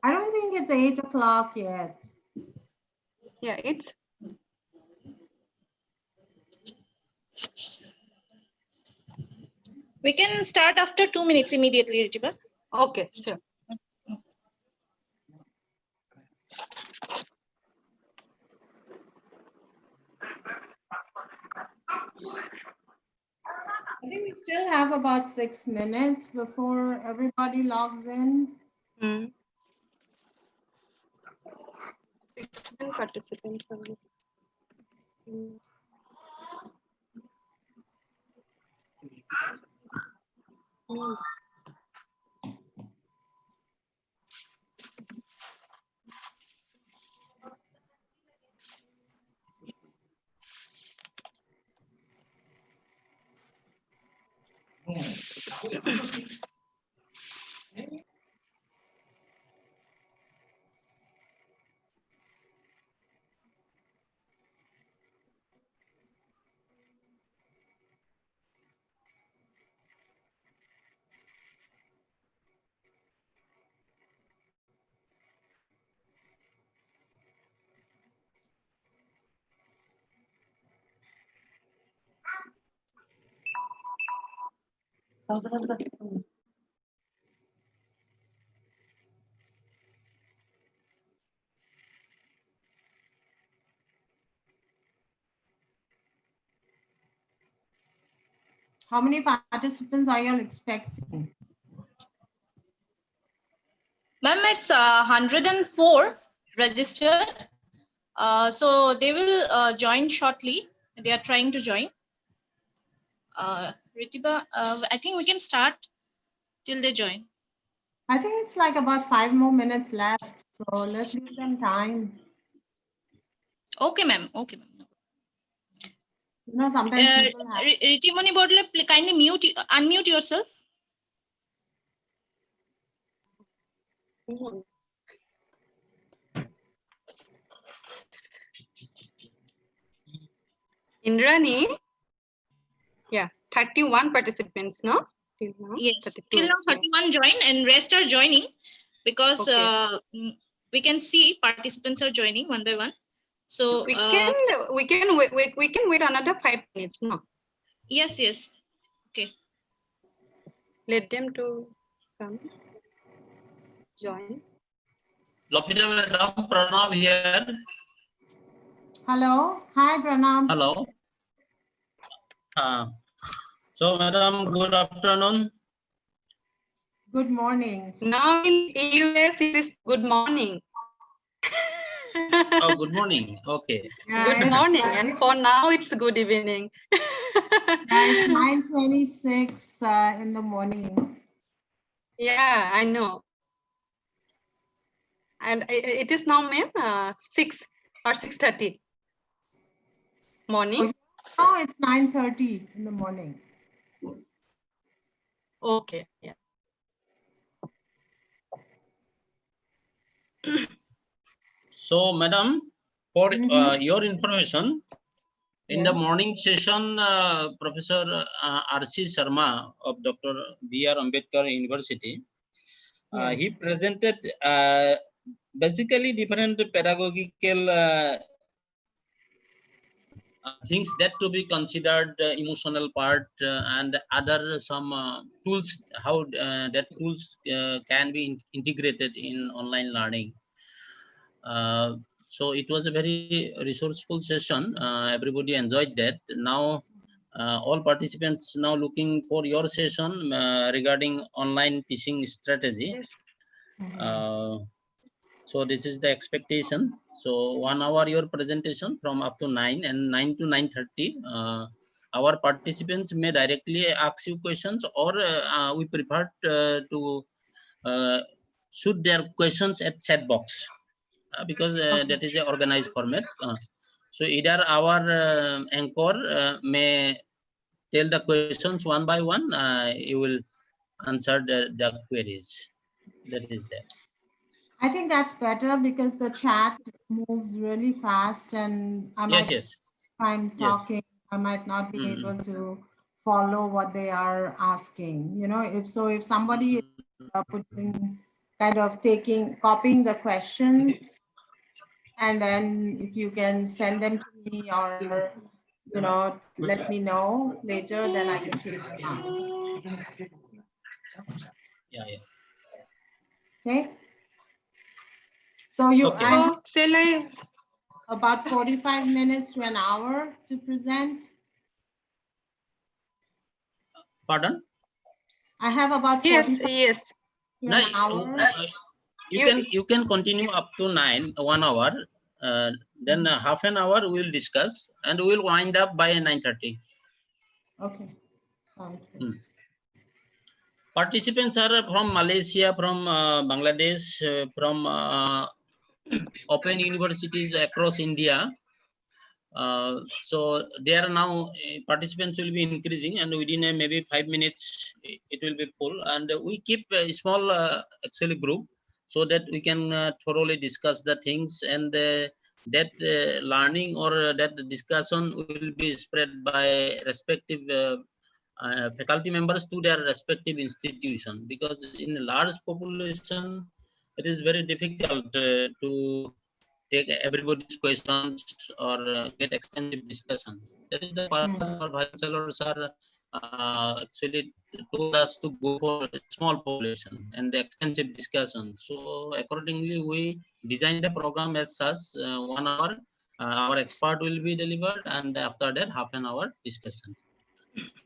I don't think it's 8 o'clock yet. Yeah, it's. We can start after 2 minutes immediately, Ritiba. Okay, sure. I think we still have about 6 minutes before everybody logs in. 16 participants only. How many participants are you all expecting? Ma'am, it's 104 registered. So they will join shortly. They are trying to join. Ritiba, I think we can start till they join. I think it's like about 5 more minutes left. So let's give them time. Okay, ma'am. Okay, ma'am. You know, sometimes people have. Ritimoni Bodle, kindly unmute yourself. Indrani, yeah, 31 participants, no? Till now, Yes, 32, till now yeah. 31 join and rest are joining because Okay. we can see participants are joining one by one. So we can wait another 5 minutes, no? Yes, yes. Okay. Let them to come join. Lopita Madam, Pranav here. Hello. Hi, Pranam. Hello. So, Madam, good afternoon. Good morning. Now in US, it is good morning. Oh, good morning. Okay. Good morning. And for now, it's good evening. It's 9:26 in the morning. Yeah, I know. And it is now, ma'am, 6 or 6:30 morning. Oh, it's 9:30 in the morning. Okay, yeah. So, Madam, for your information, in the morning session, Professor R.C. Sharma of Dr. B.R. Ambedkar University, he presented basically different pedagogical things that to be considered emotional part and other some tools, how that tools can be integrated in online learning. So it was a very resourceful session. Everybody enjoyed that. Now all participants now looking for your session regarding online teaching strategy. So this is the expectation. So 1 hour your presentation from up to 9 and 9 to 9:30. Our participants may directly ask you questions, or we prefer to shoot their questions at chat box because that is the organized format. So either our anchor may tell the questions one by one. You will answer the queries. That is that. I think that's better because the chat moves really fast and I might, yes. if I'm talking, I might not be able to follow what they are asking. You know, if somebody is putting kind of copying the questions, and then if you can send them to me or, let me know later, then I can take them out. Yeah, yeah. Okay. So you, Okay. I have So shall I? about 45 minutes to an hour to present. Pardon? I have about 45 Yes, yes. to No, an hour. you can continue up to 1 hour. Then half an hour we'll discuss and we'll wind up by 9:30. Okay, sounds good. Participants are from Malaysia, from Bangladesh, from open universities across India. So there are now participants will be increasing, and within maybe 5 minutes it will be full. And we keep a small actually group so that we can thoroughly discuss the things, and that learning or that discussion will be spread by respective faculty members to their respective institution, because in a large population it is very difficult to take everybody's questions or get extensive discussion. That is the purpose our vice chancellors are actually told us to go for a small population and the extensive discussion. So accordingly, we designed the program as such. 1 hour, our expert will be delivered, and after that, half an hour discussion.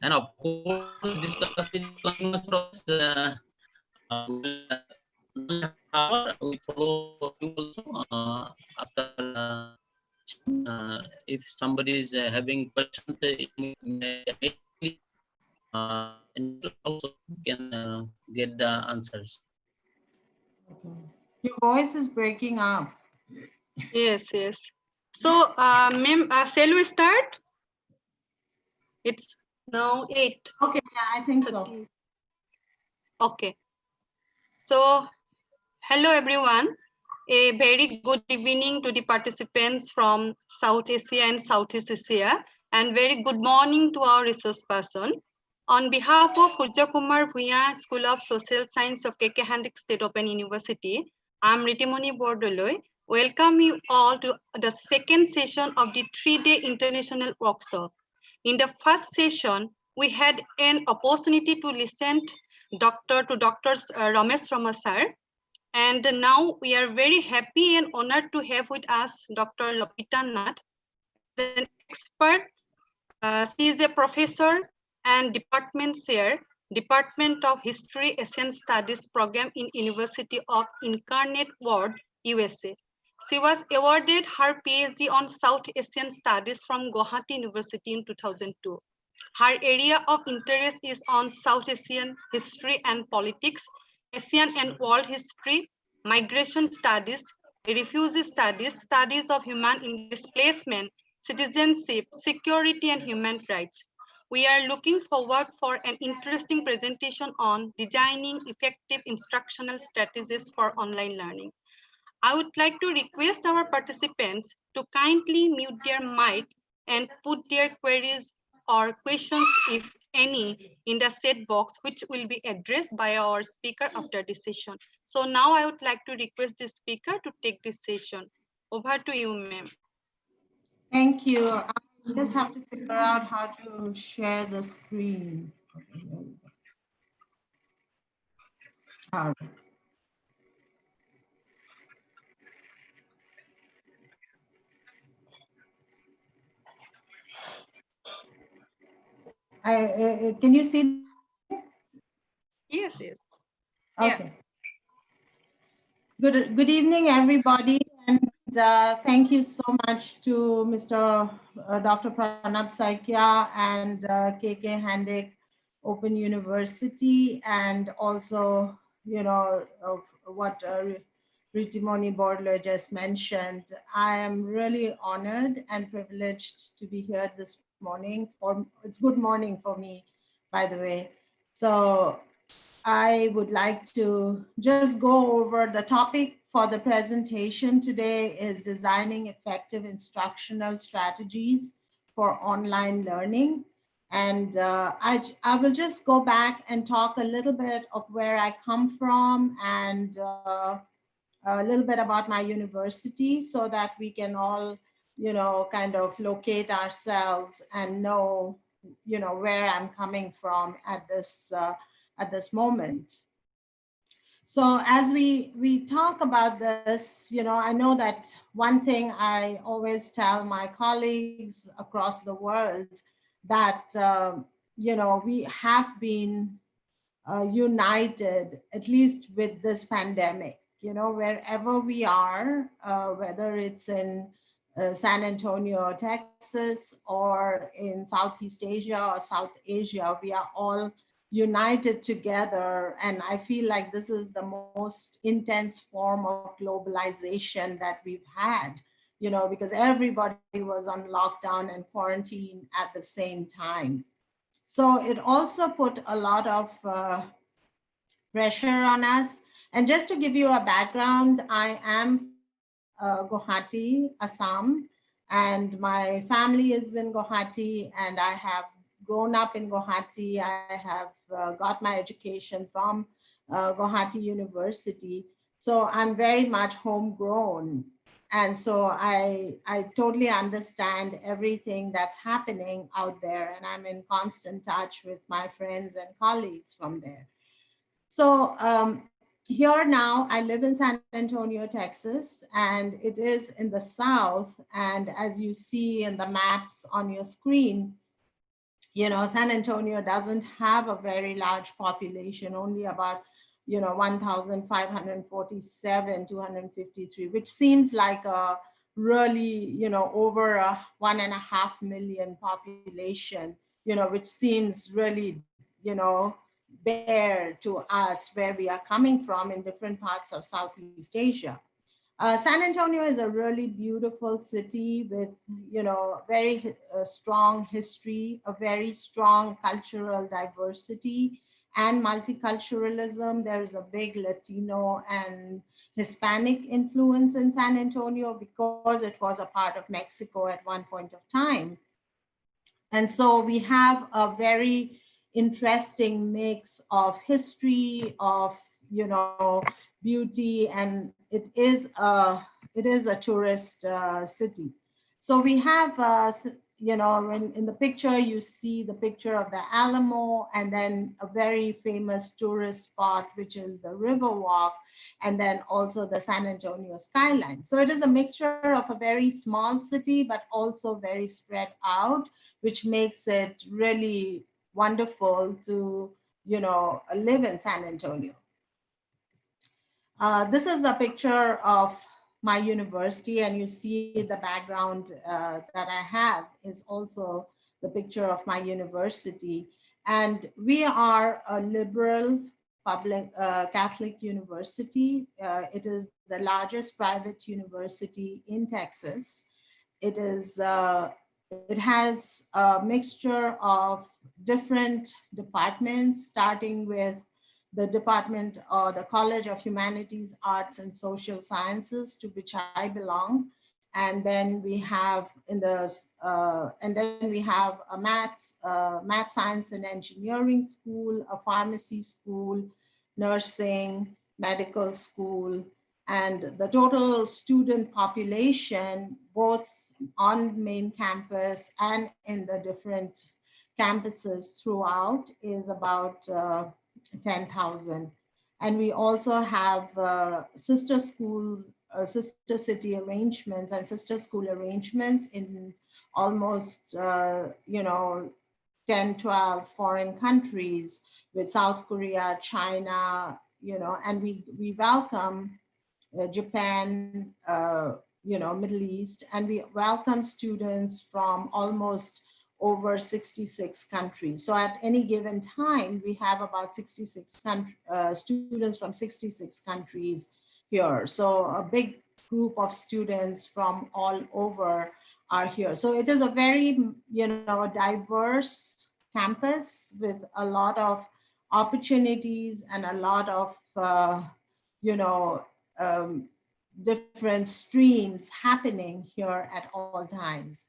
And of course, discussion is continuous process. We follow you also after if somebody is having questions, and also can get the answers. Okay. Your voice is breaking up. Yes, yes. So, ma'am, shall we start? It's now 8. Okay, yeah, I think so. Okay. So, hello everyone. A very good evening to the participants from South Asia and Southeast Asia, and very good morning to our resource person. On behalf of Surya Kumar Bhuiyan School of Social Science of KK Hendricks State Open University, I'm Ritimoni Bordoloi. Welcome you all to the second session of the 3-day international workshop. In the first session, we had an opportunity to listen to Dr. Ramesh Rama sir. And now we are very happy and honored to have with us Dr. Lopita Nath, an expert. She is a professor and department chair, Department of History Asian Studies program in University of Incarnate Word, USA. She was awarded her PhD on South Asian Studies from Guwahati University in 2002. Her area of interest is on South Asian history and politics, Asian and world history, migration studies, refugee studies, studies of human displacement, citizenship, security, and human rights. We are looking forward for an interesting presentation on designing effective instructional strategies for online learning. I would like to request our participants to kindly mute their mic and put their queries or questions, if any, in the chat box, which will be addressed by our speaker after this session. So now I would like to request the speaker to take this session. Over to you, ma'am. Thank you. I just have to figure out how to share the screen. All right. Can you see? Yes, yes. Okay. Good evening, everybody, and thank you so much to Mr. Dr. Pranab Saikia and KK Hendrick Open University, and also, of what Ritimoni Bordoloi just mentioned. I am really honored and privileged to be here this morning. It's good morning for me, by the way. So I would like to just go over the topic for the presentation today is designing effective instructional strategies for online learning. And I will just go back and talk a little bit of where I come from and a little bit about my university so that we can all, kind of locate ourselves and know, where I'm coming from at this moment. So as we talk about this, I know that one thing I always tell my colleagues across the world that, we have been united, at least with this pandemic, wherever we are, whether it's in San Antonio, Texas, or in Southeast Asia or South Asia, we are all united together. And I feel like this is the most intense form of globalization that we've had, because everybody was on lockdown and quarantine at the same time. So it also put a lot of pressure on us. And just to give you a background, I am Guwahati, Assam, and my family is in Guwahati, and I have grown up in Guwahati. I have got my education from Guwahati University. So I'm very much homegrown. And so I totally understand everything that's happening out there, and I'm in constant touch with my friends and colleagues from there. So here now, I live in San Antonio, Texas, and it is in the south. And as you see in the maps on your screen, San Antonio doesn't have a very large population, only about 1,547, 253, which seems like a really, over a 1.5 million population, which seems really, bare to us where we are coming from in different parts of Southeast Asia. San Antonio is a really beautiful city with, very strong history, a very strong cultural diversity and multiculturalism. There is a big Latino and Hispanic influence in San Antonio because it was a part of Mexico at one point of time. And so we have a very interesting mix of history, of, beauty, and it is a tourist city. So we have, in the picture, you see the picture of the Alamo, and then a very famous tourist spot, which is the Riverwalk, and then also the San Antonio skyline. So it is a mixture of a very small city, but also very spread out, which makes it really wonderful to, live in San Antonio. This is a picture of my university, and you see the background that I have is also the picture of my university. And we are a liberal public Catholic university. It is the largest private university in Texas. It has a mixture of different departments, starting with the department or the College of Humanities, Arts, and Social Sciences, to which I belong. And then we have a math science and engineering school, a pharmacy school, nursing, medical school, and the total student population, both on main campus and in the different campuses throughout, is about 10,000. And we also have sister schools, sister city arrangements and sister school arrangements in almost, 10, 12 foreign countries, with South Korea, China, and we welcome Japan, Middle East, and we welcome students from almost over 66 countries. So at any given time, we have about 66 students from 66 countries here. So a big group of students from all over are here. So it is a very, diverse campus with a lot of opportunities and a lot of, different streams happening here at all times.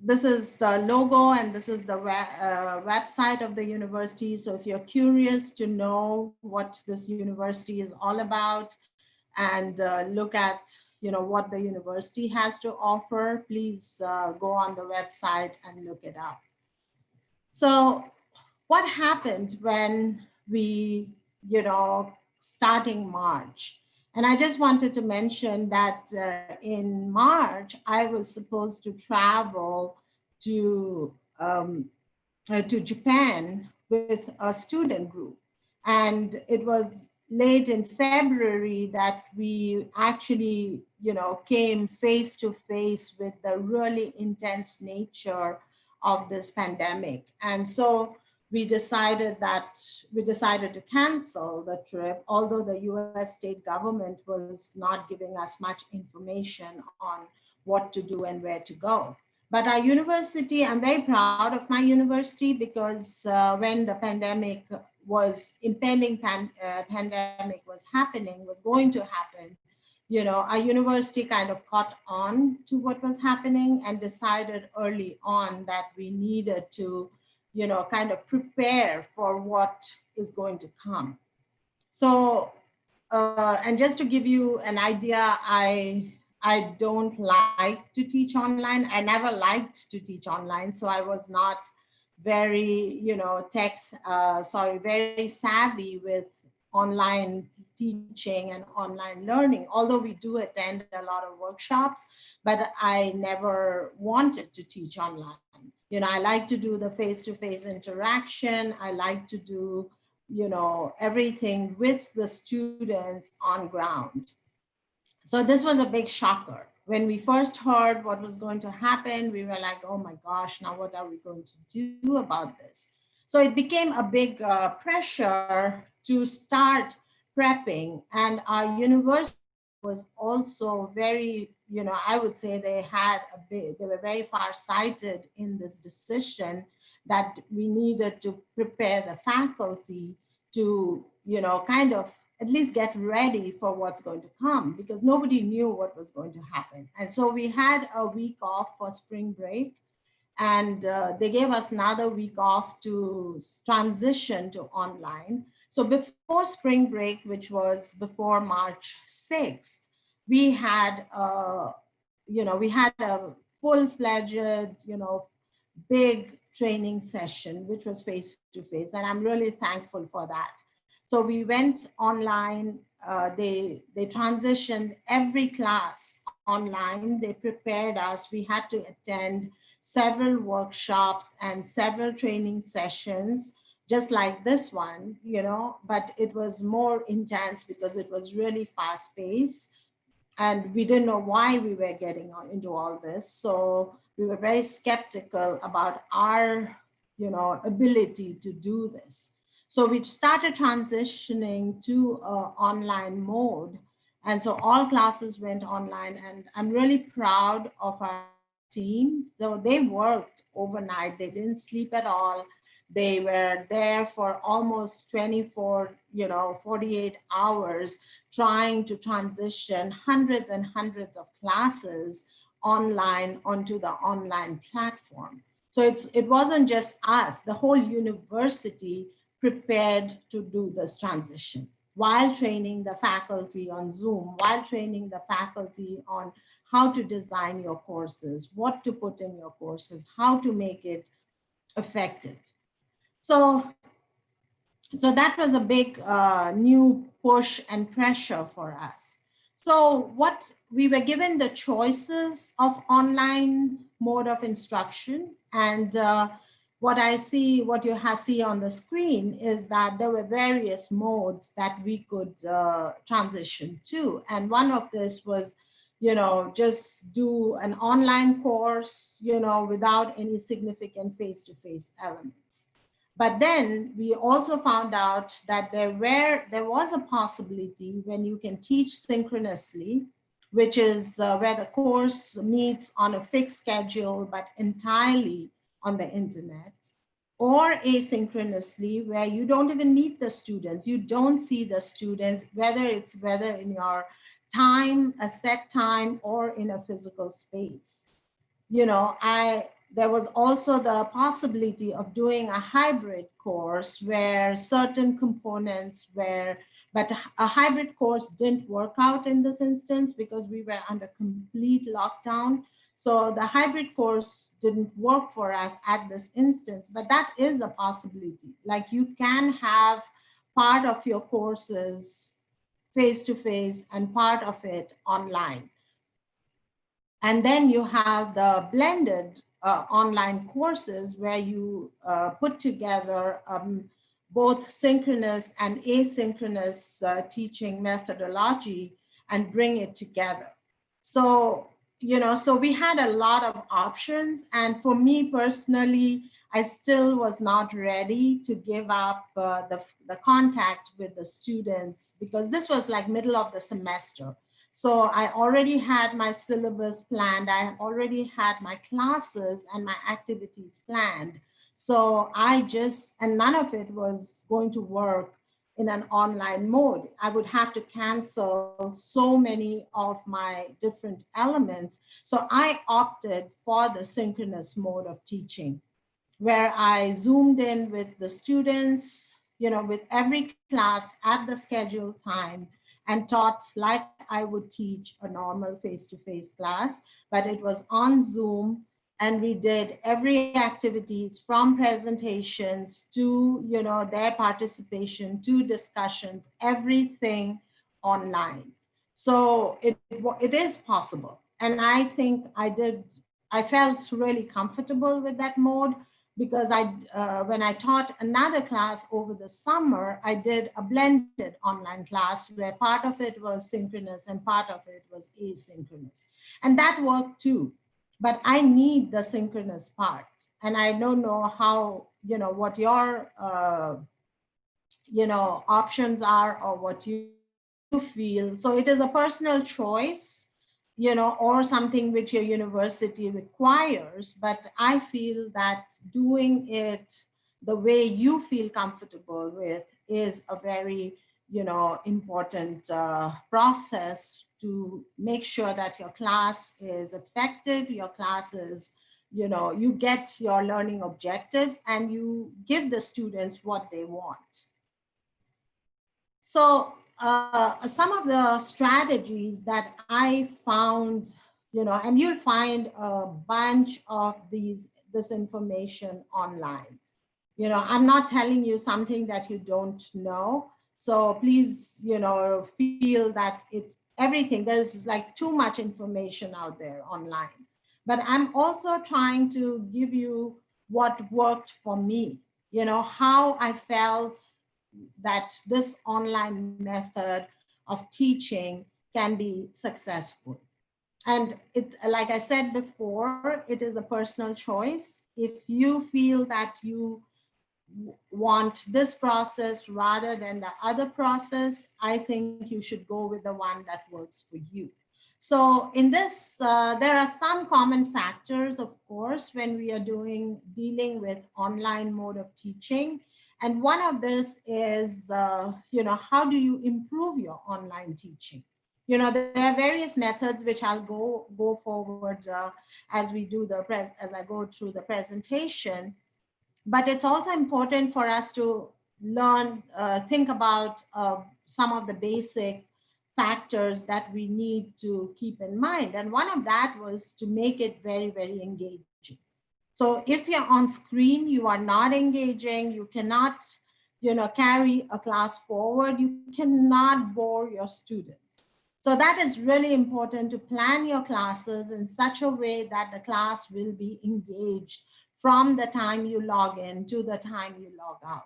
this is the logo and this is the website of the university. So if you're curious to know what this university is all about and look at what the university has to offer, please go on the website and look it up. So what happened when we, starting March? And I just wanted to mention that in March, I was supposed to travel to Japan with a student group. And it was late in February that we actually, came face to face with the really intense nature of this pandemic. And so we decided to cancel the trip, although the US state government was not giving us much information on what to do and where to go. But our university, I'm very proud of my university because when the pandemic was impending, pandemic was going to happen, our university kind of caught on to what was happening and decided early on that we needed to, kind of prepare for what is going to come. So, and just to give you an idea, I don't like to teach online. I never liked to teach online, so I was not very, very savvy with online teaching and online learning, although we do attend a lot of workshops, but I never wanted to teach online. I like to do the face-to-face interaction. I like to do, everything with the students on ground. So this was a big shocker. When we first heard what was going to happen, we were like, oh my gosh, now what are we going to do about this? So it became a big pressure to start prepping. And our university was also very, I would say they were very far-sighted in this decision that we needed to prepare the faculty to, kind of at least get ready for what's going to come, because nobody knew what was going to happen. And so we had a week off for spring break, and they gave us another week off to transition to online. So before spring break, which was before March 6th, we had a full-fledged, big training session, which was face-to-face, and I'm really thankful for that. So we went online, they transitioned every class online, they prepared us, we had to attend several workshops and several training sessions, just like this one, but it was more intense because it was really fast-paced and we didn't know why we were getting into all this. So we were very skeptical about our, ability to do this. So we started transitioning to online mode. And so all classes went online, and I'm really proud of our team. So they worked overnight, they didn't sleep at all. They were there for almost 24, 48 hours trying to transition hundreds and hundreds of classes online onto the online platform. So it wasn't just us, the whole university prepared to do this transition while training the faculty on Zoom, while training the faculty on how to design your courses, what to put in your courses, how to make it effective. So that was a big new push and pressure for us. So what we were given the choices of online mode of instruction, and what you see on the screen is that there were various modes that we could transition to. And one of this was, just do an online course, without any significant face-to-face elements. But then we also found out that there was a possibility when you can teach synchronously, which is where the course meets on a fixed schedule, but entirely on the internet, or asynchronously, where you don't even meet the students. You don't see the students, whether in your time, a set time, or in a physical space. there was also the possibility of doing a hybrid course where certain components were, but a hybrid course didn't work out in this instance because we were under complete lockdown. So the hybrid course didn't work for us at this instance, but that is a possibility. Like you can have part of your courses face-to-face and part of it online. And then you have the blended online courses where you put together both synchronous and asynchronous teaching methodology and bring it together. So, so we had a lot of options. And for me personally, I still was not ready to give up the contact with the students because this was like middle of the semester. So I already had my syllabus planned. I already had my classes and my activities planned. So and none of it was going to work in an online mode. I would have to cancel so many of my different elements. So I opted for the synchronous mode of teaching, where I zoomed in with the students, with every class at the scheduled time and taught like I would teach a normal face-to-face class, but it was on Zoom. And we did every activities from presentations to, their participation to discussions, everything online. So it is possible. And I think I felt really comfortable with that mode because when I taught another class over the summer, I did a blended online class where part of it was synchronous and part of it was asynchronous. And that worked too. But I need the synchronous part. And I don't know how, what your, options are or what you feel. So it is a personal choice, or something which your university requires. But I feel that doing it the way you feel comfortable with is a very, important process to make sure that your class is effective, your class is, you get your learning objectives and you give the students what they want. So some of the strategies that I found, and you'll find a bunch of this information online. I'm not telling you something that you don't know. So please, feel that everything, there's like too much information out there online. But I'm also trying to give you what worked for me, how I felt that this online method of teaching can be successful. And it, like I said before, it is a personal choice. If you feel that you want this process rather than the other process, I think you should go with the one that works for you. So in this, there are some common factors, of course, when we are dealing with online mode of teaching. And one of this is, how do you improve your online teaching? There are various methods which I'll go forward as we do as I go through the presentation. But it's also important for us to think about some of the basic factors that we need to keep in mind. And one of that was to make it very, very engaging. So if you're on screen, you are not engaging, you cannot, carry a class forward, you cannot bore your students. So that is really important to plan your classes in such a way that the class will be engaged from the time you log in to the time you log out.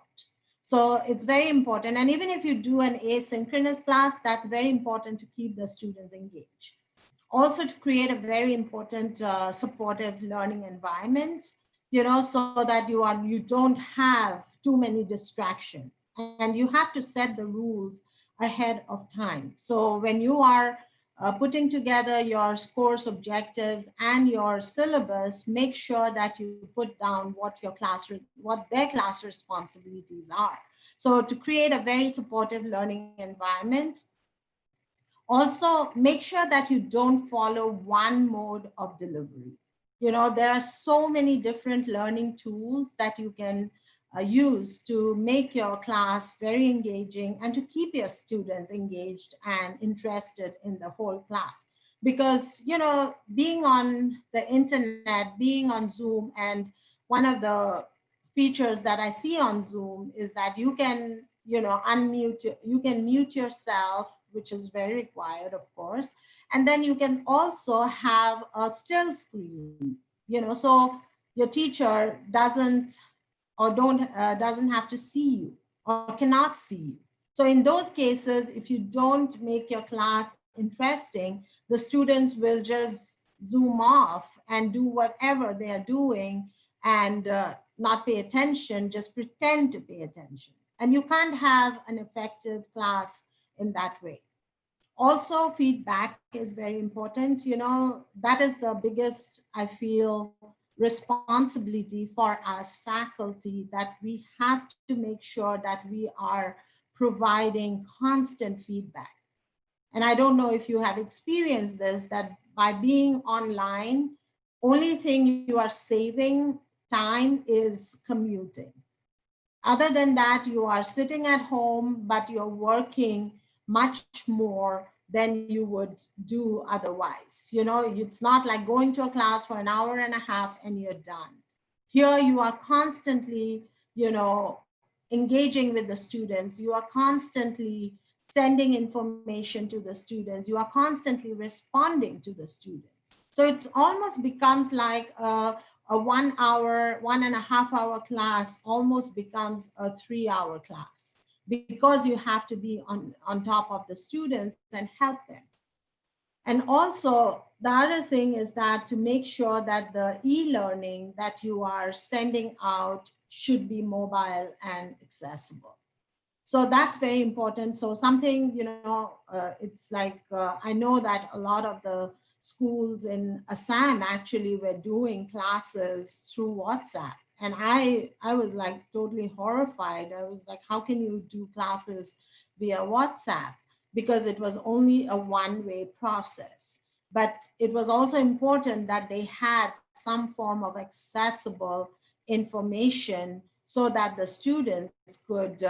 So it's very important. And even if you do an asynchronous class, that's very important to keep the students engaged. Also to create a very important supportive learning environment, so that you don't have too many distractions. And you have to set the rules ahead of time. So when you are putting together your course objectives and your syllabus, make sure that you put down what their class responsibilities are. So to create a very supportive learning environment. Also, make sure that you don't follow one mode of delivery. You know, there are so many different learning tools that you can use to make your class very engaging and to keep your students engaged and interested in the whole class. Because, you know, being on the internet, being on Zoom, and one of the features that I see on Zoom is that you can, you know, you can mute yourself, which is very required, of course. And then you can also have a still screen, you know, so your teacher doesn't have to see you or cannot see you. So in those cases, if you don't make your class interesting, the students will just zoom off and do whatever they are doing and not pay attention, just pretend to pay attention. And you can't have an effective class in that way. Also, feedback is very important. You know, that is the biggest, I feel, responsibility for us faculty, that we have to make sure that we are providing constant feedback. And I don't know if you have experienced this, that by being online, only thing you are saving time is commuting. Other than that, you are sitting at home, but you're working much more than you would do otherwise. You know, it's not like going to a class for an hour and a half and you're done. Here you are constantly, you know, engaging with the students. You are constantly sending information to the students. You are constantly responding to the students. So it almost becomes like a 1 hour, 1.5 hour class almost becomes a 3 hour class, because you have to be on top of the students and help them. And also, the other thing is that to make sure that the e-learning that you are sending out should be mobile and accessible. So that's very important. So something, you know, it's like, I know that a lot of the schools in Assam actually were doing classes through WhatsApp. And I was like totally horrified. I was like, how can you do classes via WhatsApp? Because it was only a one-way process. But it was also important that they had some form of accessible information so that the students could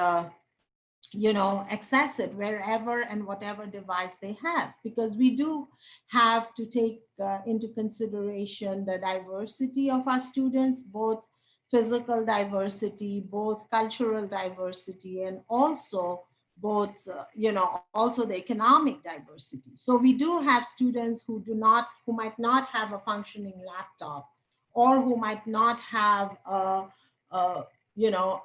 you know, access it wherever and whatever device they have, because we do have to take into consideration the diversity of our students, both physical diversity, both cultural diversity, and also both, you know, also the economic diversity. So we do have students who might not have a functioning laptop, or who might not have a you know,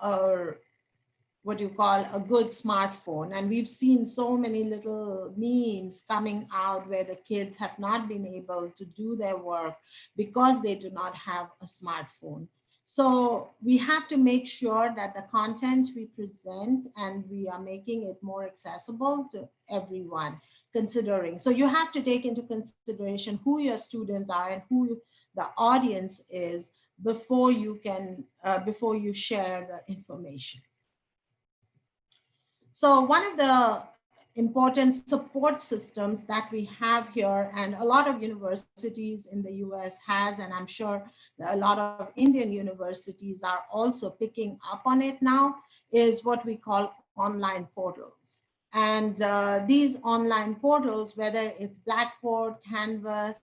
what you call a good smartphone. And we've seen so many little memes coming out where the kids have not been able to do their work because they do not have a smartphone. So we have to make sure that the content we present, and we are making it more accessible to everyone, considering. So you have to take into consideration who your students are and who the audience is before you share the information. So one of the important support systems that we have here, and a lot of universities in the US has, and I'm sure that a lot of Indian universities are also picking up on it now, is what we call online portals. And these online portals, whether it's Blackboard, Canvas,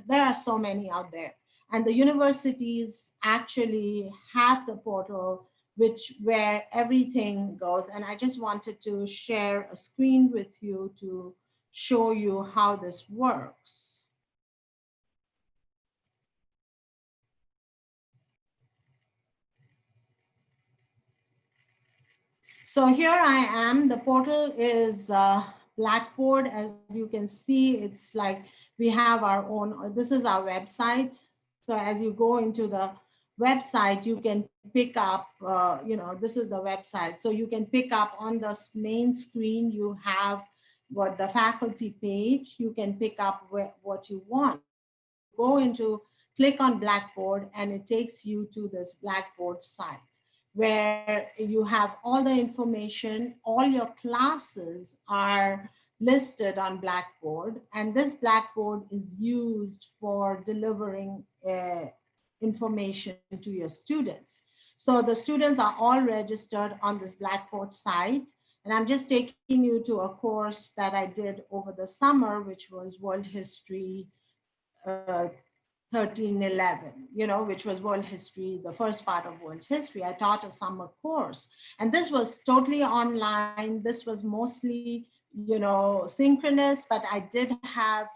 there are so many out there. And the universities actually have the portal where everything goes. And I just wanted to share a screen with you to show you how this works. So here I am. The portal is Blackboard. As you can see, it's like we have our own, this is our website. So as you go into the website, you can pick up, you know, this is the website. So you can pick up on the main screen, you have what the faculty page, you can pick up what you want. Go into, click on Blackboard, and it takes you to this Blackboard site, where you have all the information. All your classes are listed on Blackboard, and this Blackboard is used for delivering information to your students. So the students are all registered on this Blackboard site, and I'm just taking you to a course that I did over the summer, which was World History 1311, which was world history, the first part of world history. I taught a summer course, and this was totally online. This was mostly, synchronous, but I did have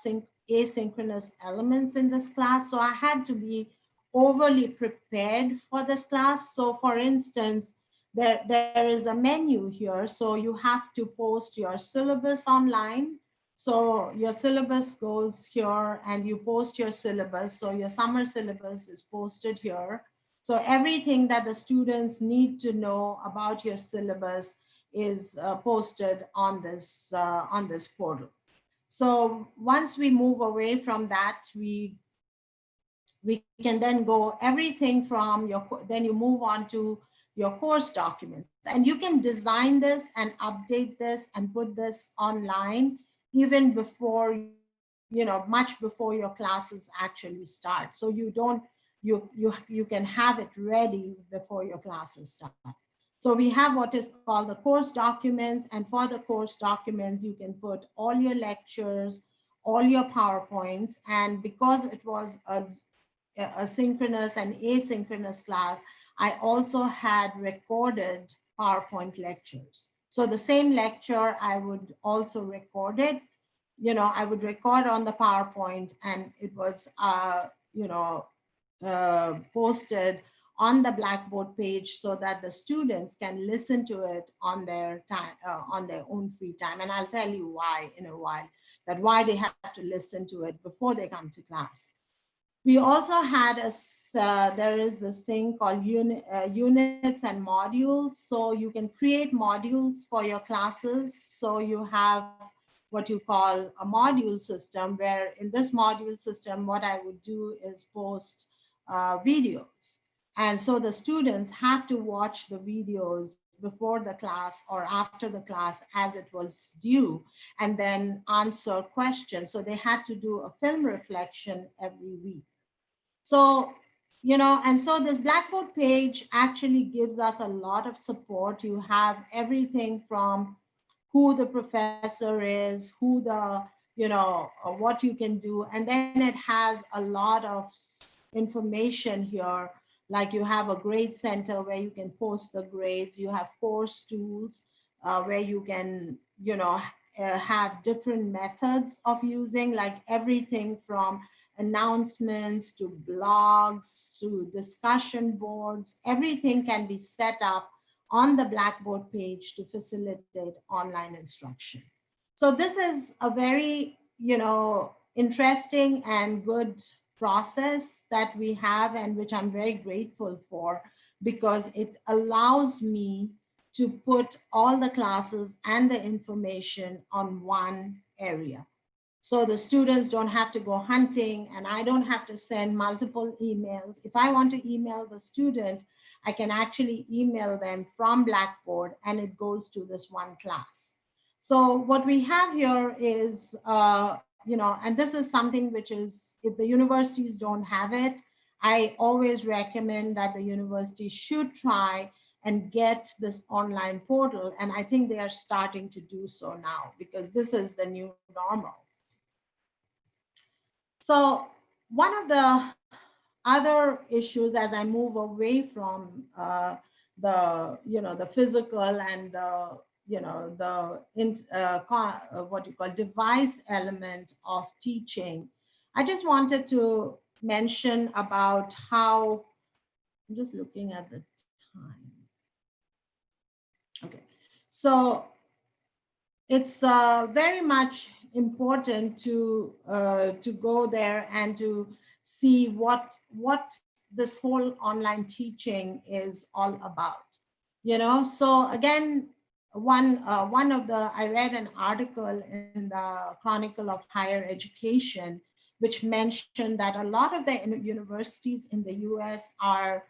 asynchronous elements in this class. So I had to be overly prepared for this class. So for instance, there is a menu here. So you have to post your syllabus online. So your syllabus goes here and you post your syllabus. So your summer syllabus is posted here. So everything that the students need to know about your syllabus is posted on this portal. So once we move away from that, we can then go everything from then you move on to your course documents, and you can design this and update this and put this online even before, much before your classes actually start. So you can have it ready before your classes start. So we have what is called the course documents, and for the course documents, you can put all your lectures, all your PowerPoints, and because it was a synchronous and asynchronous class, I also had recorded PowerPoint lectures. So the same lecture, I would also record it. I would record on the PowerPoint, and it was, posted on the Blackboard page so that the students can listen to it on their time, on their own free time. And I'll tell you why in a while, that why they have to listen to it before they come to class. We also had there is this thing called units and modules. So you can create modules for your classes. So you have what you call a module system, where in this module system, what I would do is post videos. And so the students have to watch the videos before the class or after the class as it was due, and then answer questions. So they had to do a film reflection every week. So, and so this Blackboard page actually gives us a lot of support. You have everything from who the professor is, who the, what you can do. And then it has a lot of information here. Like you have a grade center where you can post the grades. You have course tools where you can, have different methods of using, like everything from announcements to blogs to discussion boards. Everything can be set up on the Blackboard page to facilitate online instruction. So this is a very, interesting and good process that we have, and which I'm very grateful for, because it allows me to put all the classes and the information on one area. So the students don't have to go hunting, and I don't have to send multiple emails. If I want to email the student, I can actually email them from Blackboard, and it goes to this one class. So what we have here is, and this is something which is, if the universities don't have it, I always recommend that the university should try and get this online portal. And I think they are starting to do so now, because this is the new normal. So one of the other issues, as I move away from the physical and what you call device element of teaching, I just wanted to mention about how, I'm just looking at the time. Okay, so it's very much important to go there and to see what this whole online teaching is all about. So again, one of the, I read an article in the Chronicle of Higher Education, which mentioned that a lot of the universities in the US are,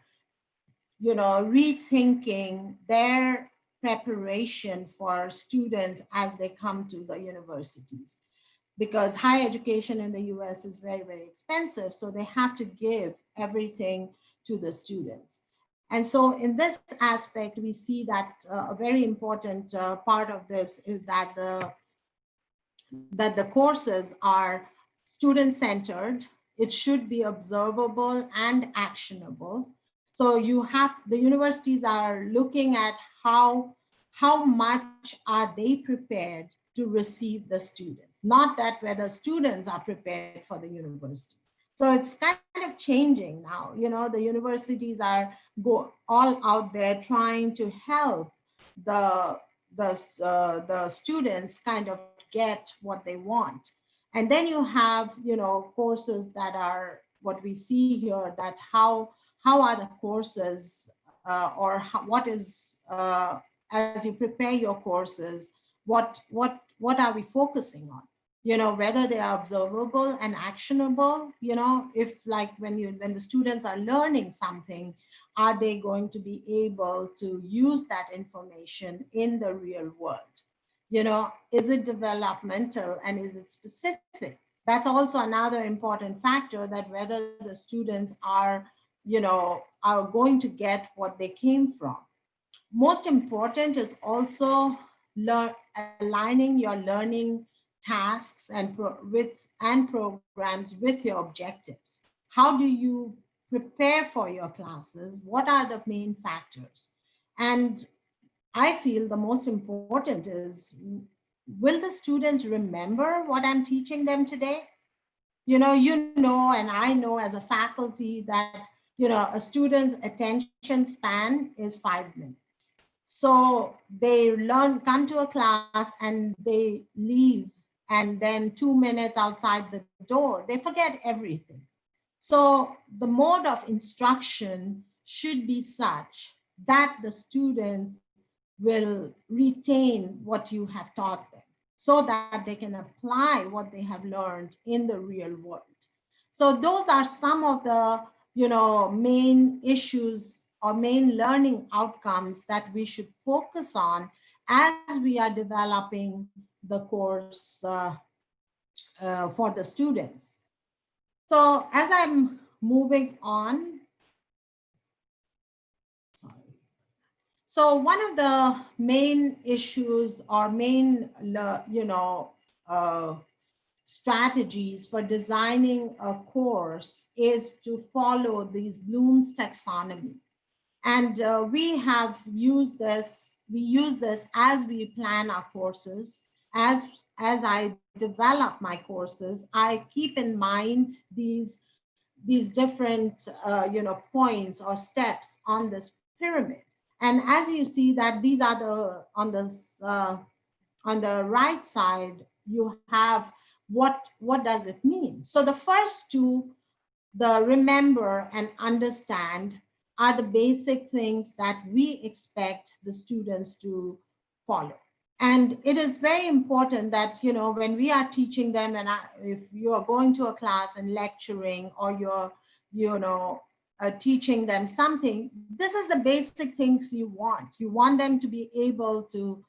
rethinking their preparation for students as they come to the universities, because higher education in the US is very, very expensive. So they have to give everything to the students. And so in this aspect, we see that a very important part of this is that the courses are student-centered. It should be observable and actionable. So the universities are looking at how much are they prepared to receive the students, not that whether students are prepared for the university. So it's kind of changing now. The universities are all out there trying to help the students kind of get what they want. And then you have, courses that are what we see here, that how are the courses what is, as you prepare your courses, what are we focusing on? Whether they are observable and actionable, if like when the students are learning something, are they going to be able to use that information in the real world? Is it developmental and is it specific? That's also another important factor, that whether the students are going to get what they came from. Most important is also aligning your learning tasks and programs with your objectives. How do you prepare for your classes? What are the main factors? And I feel the most important is, will the students remember what I'm teaching them today? And I know as a faculty that, a student's attention span is 5 minutes. So they come to a class and they leave, and then 2 minutes outside the door, they forget everything. So the mode of instruction should be such that the students will retain what you have taught them, so that they can apply what they have learned in the real world. So those are some of the main issues or main learning outcomes that we should focus on as we are developing the course for the students. So as I'm moving on, so one of the main issues or main, strategies for designing a course is to follow these Bloom's taxonomy. And we use this as we plan our courses. As I develop my courses, I keep in mind these different points or steps on this pyramid. And as you see that these are on the right side, you have what does it mean? So the first two, the remember and understand, are the basic things that we expect the students to follow. And it is very important that, when we are teaching them, and if you are going to a class and lecturing, or you're, teaching them something, this is the basic things you want. You want them to be able to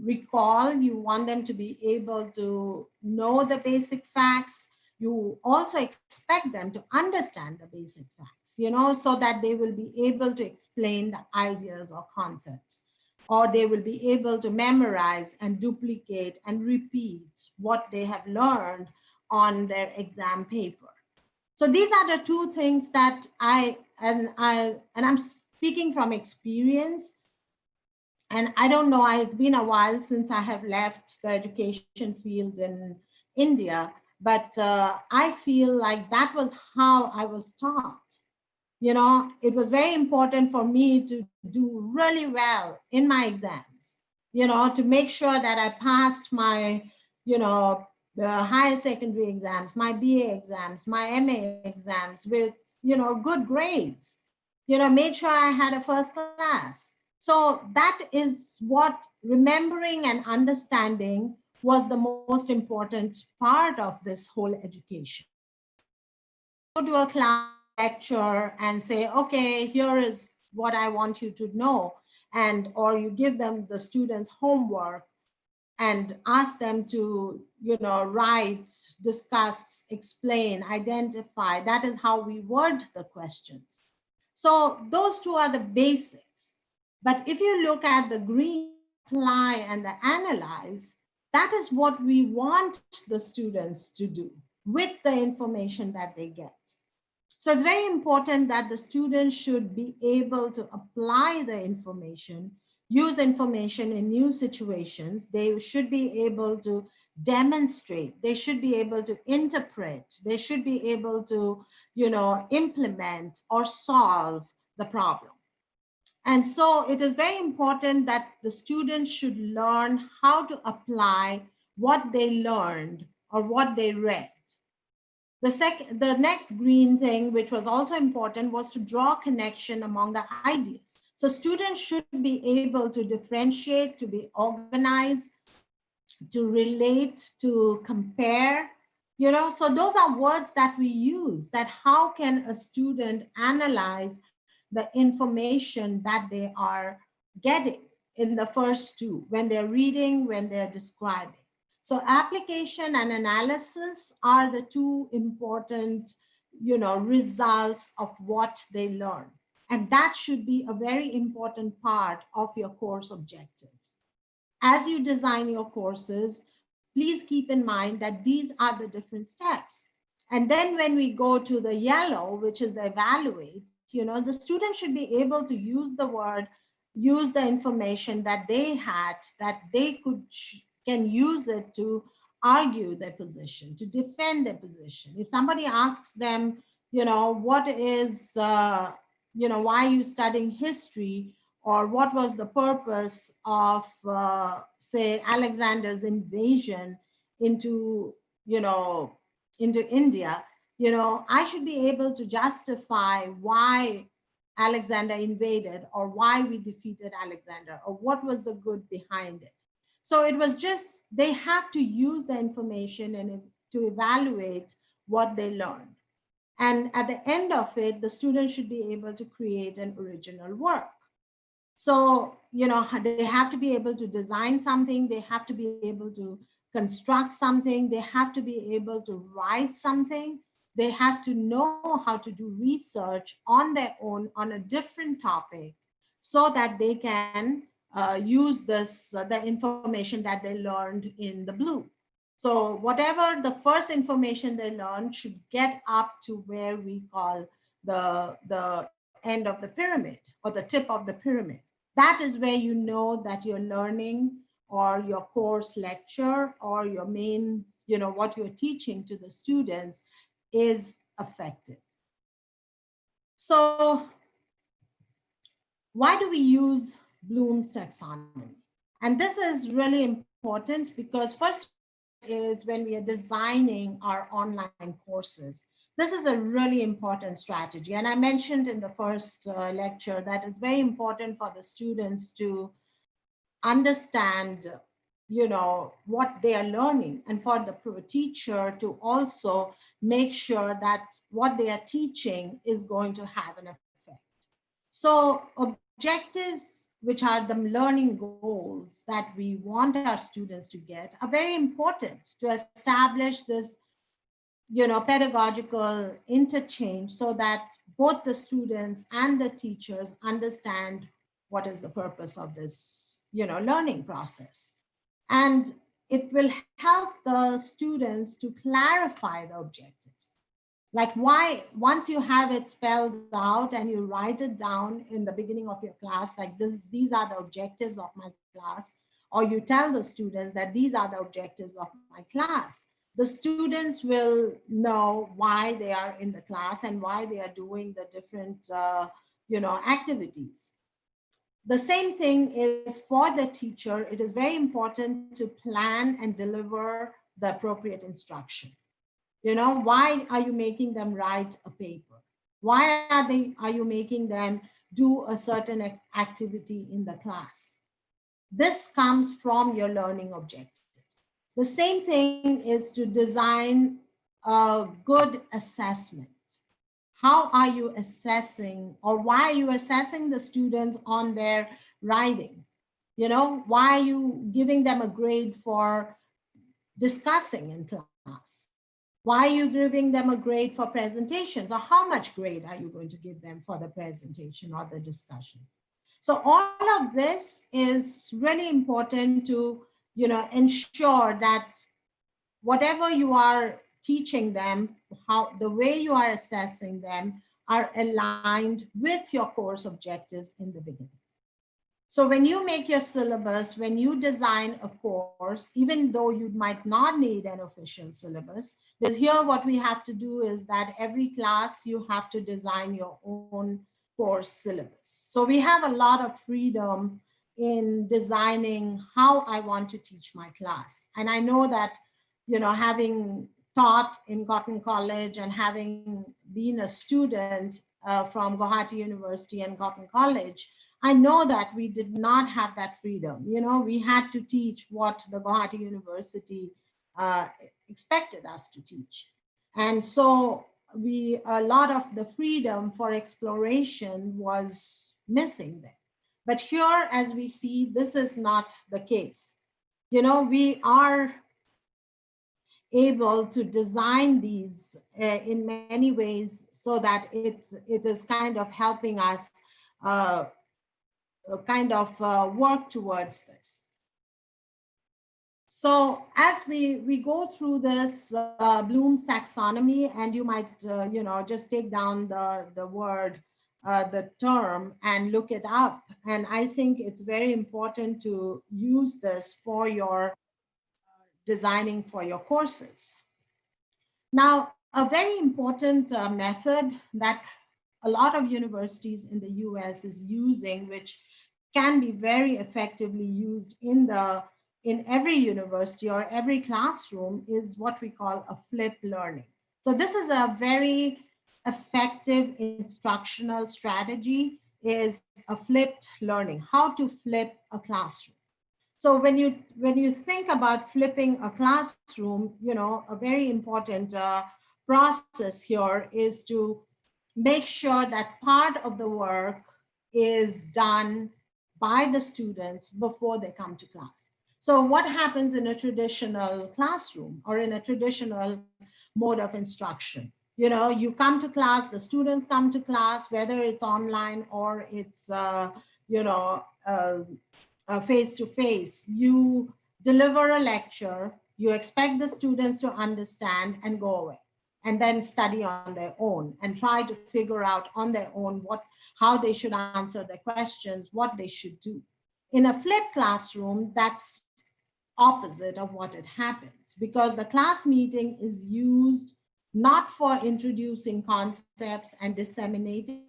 recall, you want them to be able to know the basic facts. You also expect them to understand the basic facts, so that they will be able to explain the ideas or concepts, or they will be able to memorize and duplicate and repeat what they have learned on their exam paper. So these are the two things that I'm speaking from experience. And I don't know, it's been a while since I have left the education field in India, but I feel like that was how I was taught. It was very important for me to do really well in my exams, to make sure that I passed my, the higher secondary exams, my BA exams, my MA exams with, good grades, made sure I had a first class. So that is what remembering and understanding was the most important part of this whole education. Go to a class lecture and say, okay, here is what I want you to know. and or you give them the students homework and ask them to, write, discuss, explain, identify. That is how we word the questions. So those two are the basics. But if you look at the green, apply and the analyze, that is what we want the students to do with the information that they get. So it's very important that the students should be able to apply the information, use information in new situations. They should be able to demonstrate. They should be able to interpret. They should be able to, implement or solve the problem. And so it is very important that the students should learn how to apply what they learned or what they read. The next green thing, which was also important, was to draw connection among the ideas. So students should be able to differentiate, to be organized, to relate, to compare, so those are words that we use, that how can a student analyze the information that they are getting in the first two, when they're reading, when they're describing. So application and analysis are the two important, results of what they learn. And that should be a very important part of your course objectives. As you design your courses, please keep in mind that these are the different steps. And then when we go to the yellow, which is the evaluate, the student should be able to use the word, use the information that they had, that they can use it to argue their position, to defend their position. If somebody asks them, what is, why are you studying history, or what was the purpose of, say, Alexander's invasion into, into India, I should be able to justify why Alexander invaded, or why we defeated Alexander, or what was the good behind it. So it was just, they have to use the information and to evaluate what they learned. And at the end of it, the student should be able to create an original work. So, they have to be able to design something, they have to be able to construct something, they have to be able to write something, they have to know how to do research on their own on a different topic, so that they can use this, the information that they learned in the blue. So whatever the first information they learned should get up to where we call the end of the pyramid, or the tip of the pyramid. That is where you know that you're learning, or your course lecture, or your main, what you're teaching to the students is effective. So why do we use Bloom's taxonomy? And this is really important because first is when we are designing our online courses. This is a really important strategy. And I mentioned in the first lecture that it's very important for the students to understand, what they are learning, and for the teacher to also make sure that what they are teaching is going to have an effect. So objectives, which are the learning goals that we want our students to get, are very important to establish this, pedagogical interchange, so that both the students and the teachers understand what is the purpose of this, learning process. And it will help the students to clarify the objectives. Like why, once you have it spelled out and you write it down in the beginning of your class, like these are the objectives of my class, or you tell the students that these are the objectives of my class, the students will know why they are in the class and why they are doing the different, activities. The same thing is for the teacher. It is very important to plan and deliver the appropriate instruction. Why are you making them write a paper? Why are you making them do a certain activity in the class? This comes from your learning objectives. The same thing is to design a good assessment. How are you assessing, or why are you assessing the students on their writing? You know, why are you giving them a grade for discussing in class? Why are you giving them a grade for presentations? Or how much grade are you going to give them for the presentation or the discussion? So all of this is really important to, you know, ensure that whatever you are teaching them, how the way you are assessing them are aligned with your course objectives in the beginning. So when you make your syllabus, when you design a course, even though you might not need an official syllabus, because here what we have to do is that every class you have to design your own course syllabus. So we have a lot of freedom in designing how I want to teach my class. And I know that, you know, having taught in Cotton College and having been a student from Guwahati University and Cotton College, I know that we did not have that freedom. You know, we had to teach what the Guwahati University expected us to teach. And so a lot of the freedom for exploration was missing there. But here, as we see, this is not the case. You know, we are able to design these in many ways so that it is kind of helping us work towards this. So as we go through this Bloom's taxonomy, and you might you know, just take down the word, the term, and look it up. And I think it's very important to use this for your designing for your courses. Now, a very important method that a lot of universities in the US is using, which can be very effectively used in every university or every classroom, is what we call a flip learning. So this is a very effective instructional strategy, is a flipped learning, how to flip a classroom. So when you think about flipping a classroom, you know, a very important process here is to make sure that part of the work is done by the students before they come to class. So what happens in a traditional classroom or in a traditional mode of instruction? You know, you come to class, the students come to class, whether it's online or it's, you know, face-to-face. You deliver a lecture, you expect the students to understand and go away, and then study on their own and try to figure out on their own how they should answer the questions, what they should do. In a flipped classroom, that's opposite of what it happens, because the class meeting is used not for introducing concepts and disseminating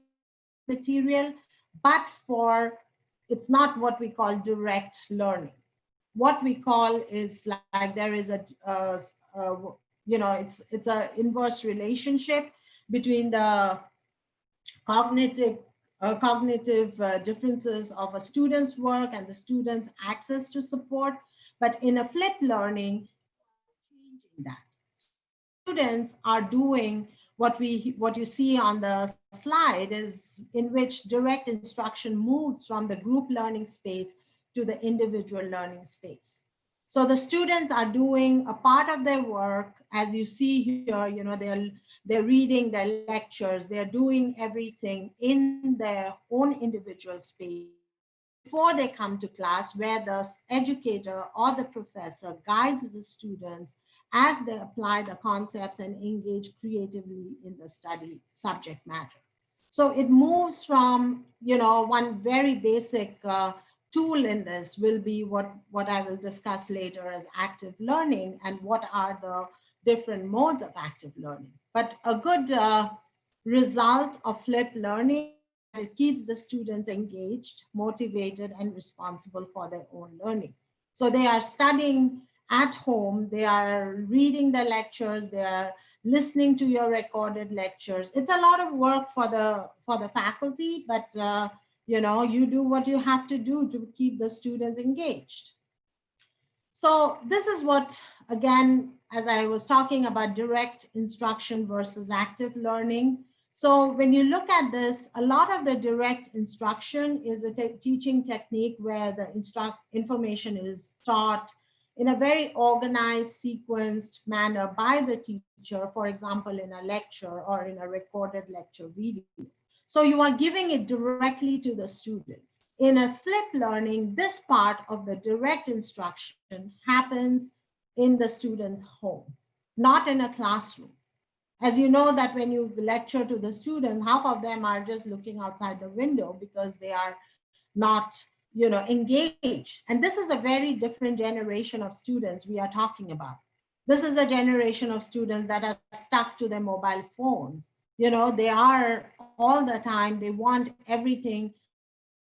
material, but for, it's not what we call direct learning. What we call is like there is you know, it's a inverse relationship between the cognitive differences of a student's work and the student's access to support. But in a flipped learning, changing that. Students are doing what you see on the slide, is in which direct instruction moves from the group learning space to the individual learning space. So the students are doing a part of their work, as you see here, you know, they're reading their lectures, they're doing everything in their own individual space before they come to class, where the educator or the professor guides the students as they apply the concepts and engage creatively in the study subject matter. So it moves from, you know, one very basic tool in this will be what I will discuss later as active learning, and what are the different modes of active learning. But a good result of flipped learning, it keeps the students engaged, motivated, and responsible for their own learning. So they are studying at home, they are reading the lectures, they are listening to your recorded lectures. It's a lot of work for the faculty, but you know, you do what you have to do to keep the students engaged. So this is what, again, as I was talking about direct instruction versus active learning. So when you look at this, a lot of the direct instruction is a teaching technique where the information is taught in a very organized, sequenced manner by the teacher, for example, in a lecture or in a recorded lecture video. So you are giving it directly to the students. In a flip learning, this part of the direct instruction happens in the student's home, not in a classroom. As you know that when you lecture to the students, half of them are just looking outside the window because they are not, engaged. And this is a very different generation of students we are talking about. This is a generation of students that are stuck to their mobile phones. They are all the time, they want everything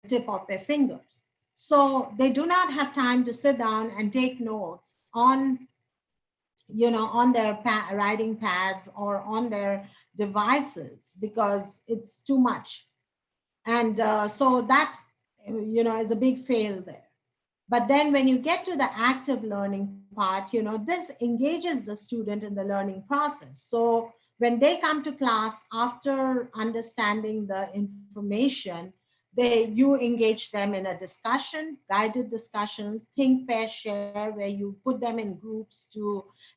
at the tip of their fingers. So they do not have time to sit down and take notes on on their writing pads or on their devices because it's too much. And so that, is a big fail there. But then when you get to the active learning part, this engages the student in the learning process. So when they come to class after understanding the information, you engage them in a discussion, guided discussions, think, pair, share, where you put them in groups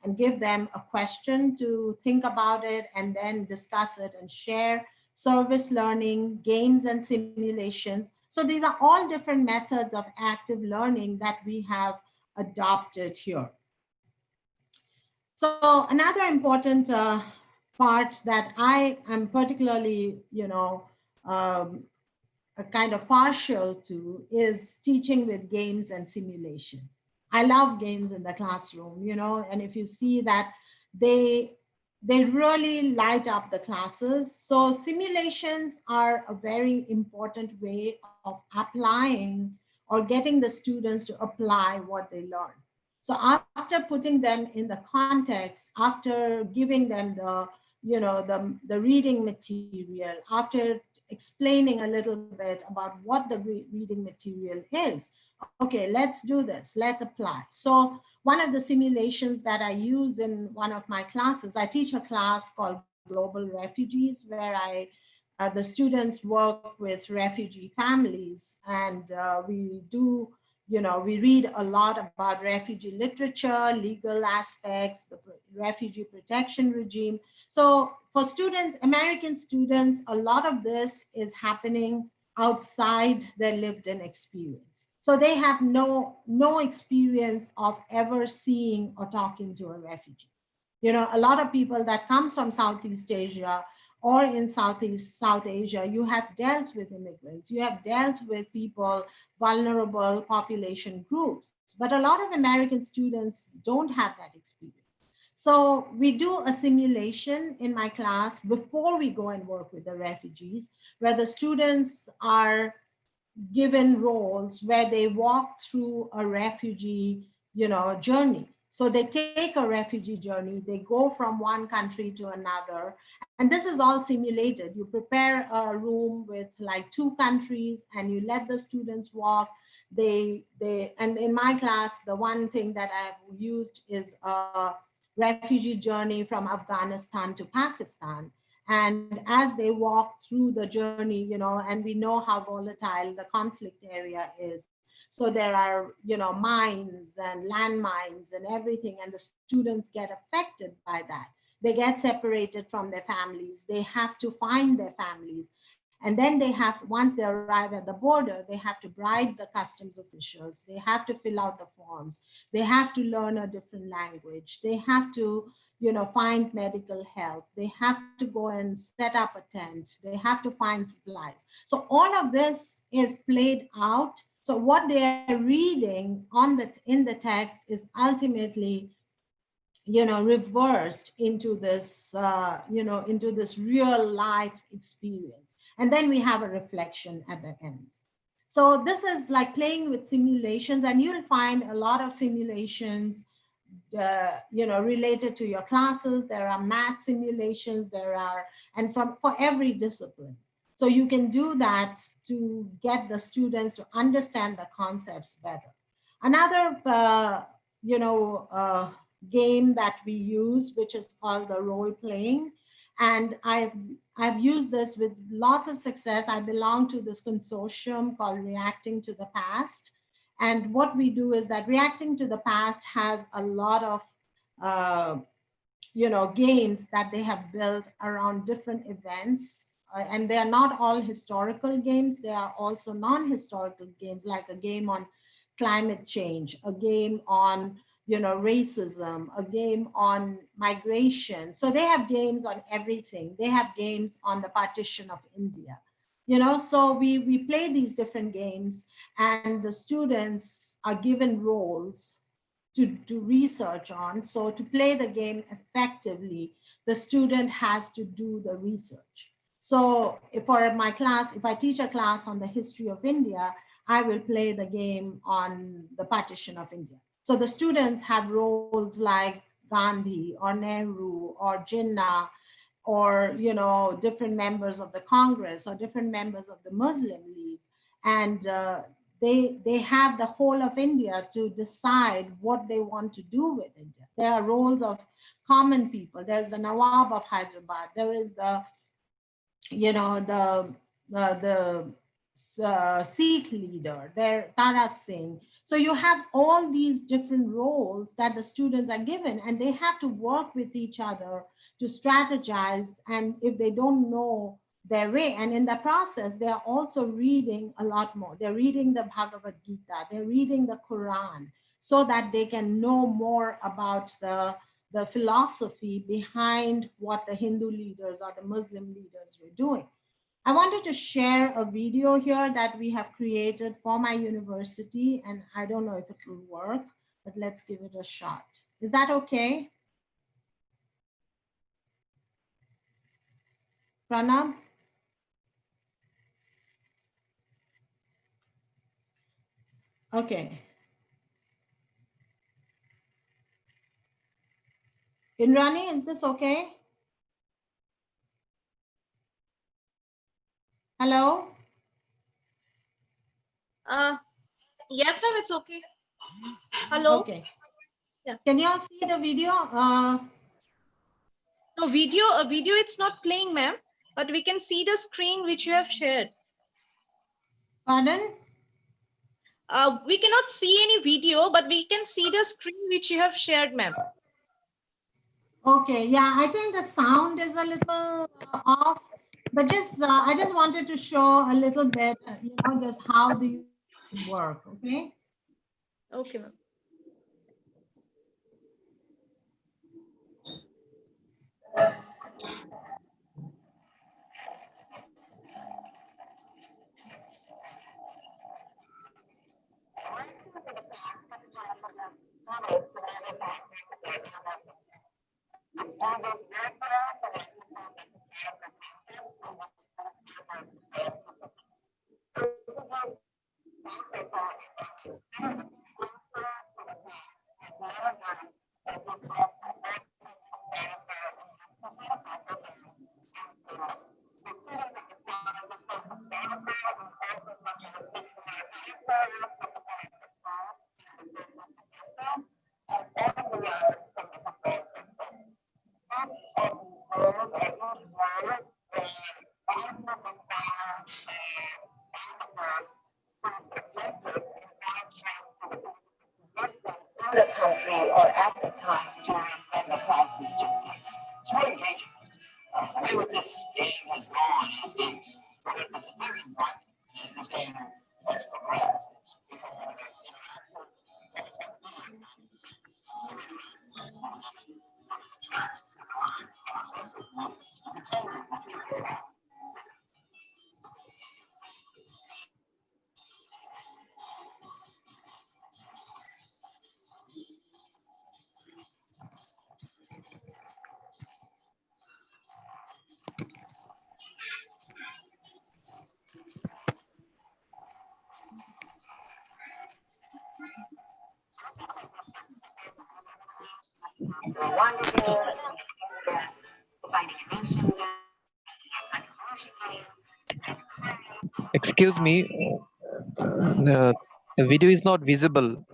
and give them a question to think about it and then discuss it and share. Service learning, games and simulations. So these are all different methods of active learning that we have adopted here. So another important part that I am particularly, kind of partial to is teaching with games and simulation. I love games in the classroom, and if you see that they really light up the classes. So simulations are a very important way of applying or getting the students to apply what they learn. So after putting them in the context, after giving them the reading material, after explaining a little bit about what the reading material is. Okay, let's do this, let's apply. So one of the simulations that I use in one of my classes, I teach a class called Global Refugees, where the students work with refugee families, and we do, we read a lot about refugee literature, legal aspects, the refugee protection regime. So for students, American students, a lot of this is happening outside their lived-in experience. So they have no experience of ever seeing or talking to a refugee. A lot of people that comes from Southeast Asia or in South Asia, you have dealt with immigrants, you have dealt with people, vulnerable population groups. But a lot of American students don't have that experience. So we do a simulation in my class before we go and work with the refugees, where the students are given roles where they walk through a refugee, journey. So they take a refugee journey, they go from one country to another, and this is all simulated. You prepare a room with like 2 countries and you let the students walk. And in my class, the one thing that I've used is a refugee journey from Afghanistan to Pakistan. And as they walk through the journey, and we know how volatile the conflict area is. So there are, mines and landmines and everything, and the students get affected by that. They get separated from their families. They have to find their families. And then once they arrive at the border, they have to bribe the customs officials. They have to fill out the forms. They have to learn a different language. They have to, find medical help. They have to go and set up a tent. They have to find supplies. So all of this is played out. So what they are reading in the text is ultimately, reversed into this, into this real life experience. And then we have a reflection at the end. So this is like playing with simulations, and you'll find a lot of simulations, related to your classes. There are math simulations, and for every discipline. So you can do that to get the students to understand the concepts better. Another, game that we use, which is called the role playing. And I've used this with lots of success. I belong to this consortium called Reacting to the Past. And what we do is that Reacting to the Past has a lot of games that they have built around different events. And they are not all historical games. They are also non-historical games, like a game on climate change, a game on racism, a game on migration. So they have games on everything. They have games on the partition of India. So we play these different games, and the students are given roles to research on. So to play the game effectively, the student has to do the research. So for my class, if I teach a class on the history of India, I will play the game on the partition of India. So the students have roles like Gandhi or Nehru or Jinnah, or different members of the Congress or different members of the Muslim League. And they have the whole of India to decide what they want to do with India. There are roles of common people. There's the Nawab of Hyderabad. There is the Sikh leader, there, Tara Singh. So you have all these different roles that the students are given, and they have to work with each other to strategize. And if they don't know their way, and in the process, they are also reading a lot more. They're reading the Bhagavad Gita, they're reading the Quran, so that they can know more about the philosophy behind what the Hindu leaders or the Muslim leaders were doing. I wanted to share a video here that we have created for my university, and I don't know if it will work, but let's give it a shot. Is that okay? Pranab? Okay. Indrani, is this okay? Hello? Yes, ma'am, it's okay. Hello? Okay. Yeah. Can you all see the video? No, video it's not playing, ma'am, but we can see the screen which you have shared. Pardon? We cannot see any video, but we can see the screen which you have shared, ma'am. Okay, yeah, I think the sound is a little off, but I just wanted to show a little bit, just how these work, okay? Okay, ma'am. The country or at the time during the crisis took place. It's very dangerous. The way with this game has gone is it's very important as this game has progressed. It's become one of those interactive things that really make sense. So tracks to the line process of material. Excuse me, the video is not visible.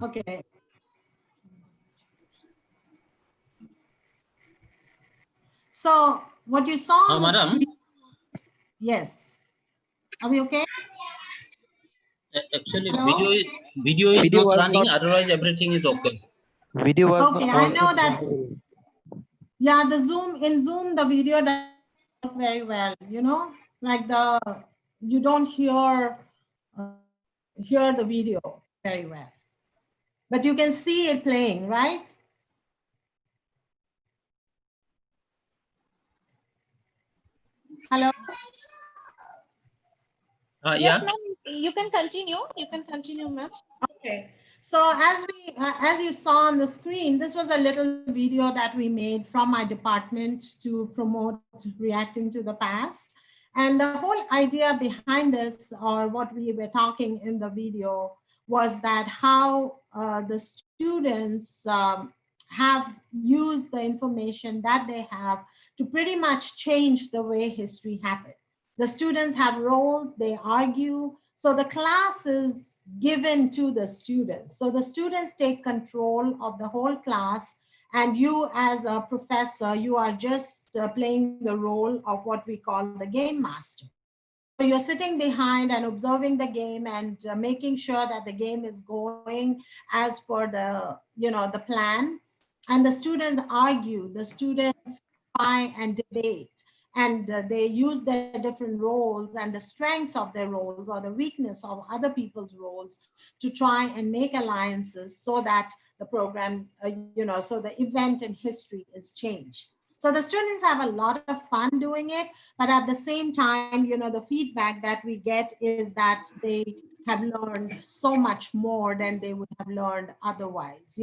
Okay. So what you saw on the Madam, screen, yes. Are we okay? actually Hello? video is Video not was running, not otherwise everything is okay. video was Okay, I also know not that. visible. Yeah, the Zoom, the video doesn't work very well, you know, like you don't hear the video very well, but you can see it playing, right? Hello? Yes, Yeah. ma'am. You can continue. You can continue, ma'am. Okay. So as you saw on the screen, this was a little video that we made from my department to promote reacting to the past. And the whole idea behind this, or what we were talking in the video, was that how the students have used the information that they have to pretty much change the way history happened. The students have roles, they argue. So the class is given to the students. So the students take control of the whole class, and you as a professor, you are just playing the role of what we call the game master. So you're sitting behind and observing the game and making sure that the game is going as per the plan. And the students argue, the students try and debate, and they use their different roles and the strengths of their roles or the weakness of other people's roles to try and make alliances so that the program, so the event in history is changed. So the students have a lot of fun doing it, but at the same time, the feedback that we get is that they have learned so much more than they would have learned otherwise.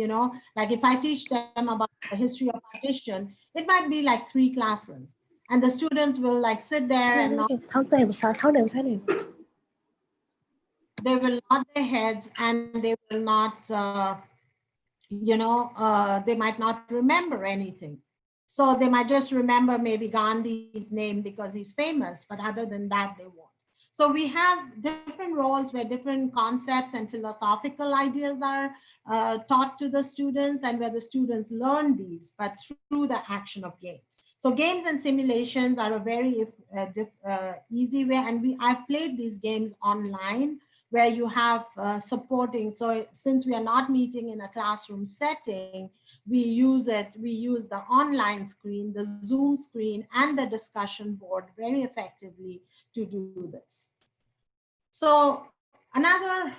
Like if I teach them about the history of partition, it might be like 3 classes, and the students will like sit there and not, they will nod their heads, and they will not they might not remember anything. So they might just remember maybe Gandhi's name because he's famous, but other than that, they won't. So we have different roles where different concepts and philosophical ideas are taught to the students, and where the students learn these, but through the action of games. So games and simulations are a very easy way, and I've played these games online where you have supporting. So since we are not meeting in a classroom setting, we use the online screen, the Zoom screen, and the discussion board very effectively to do this. So another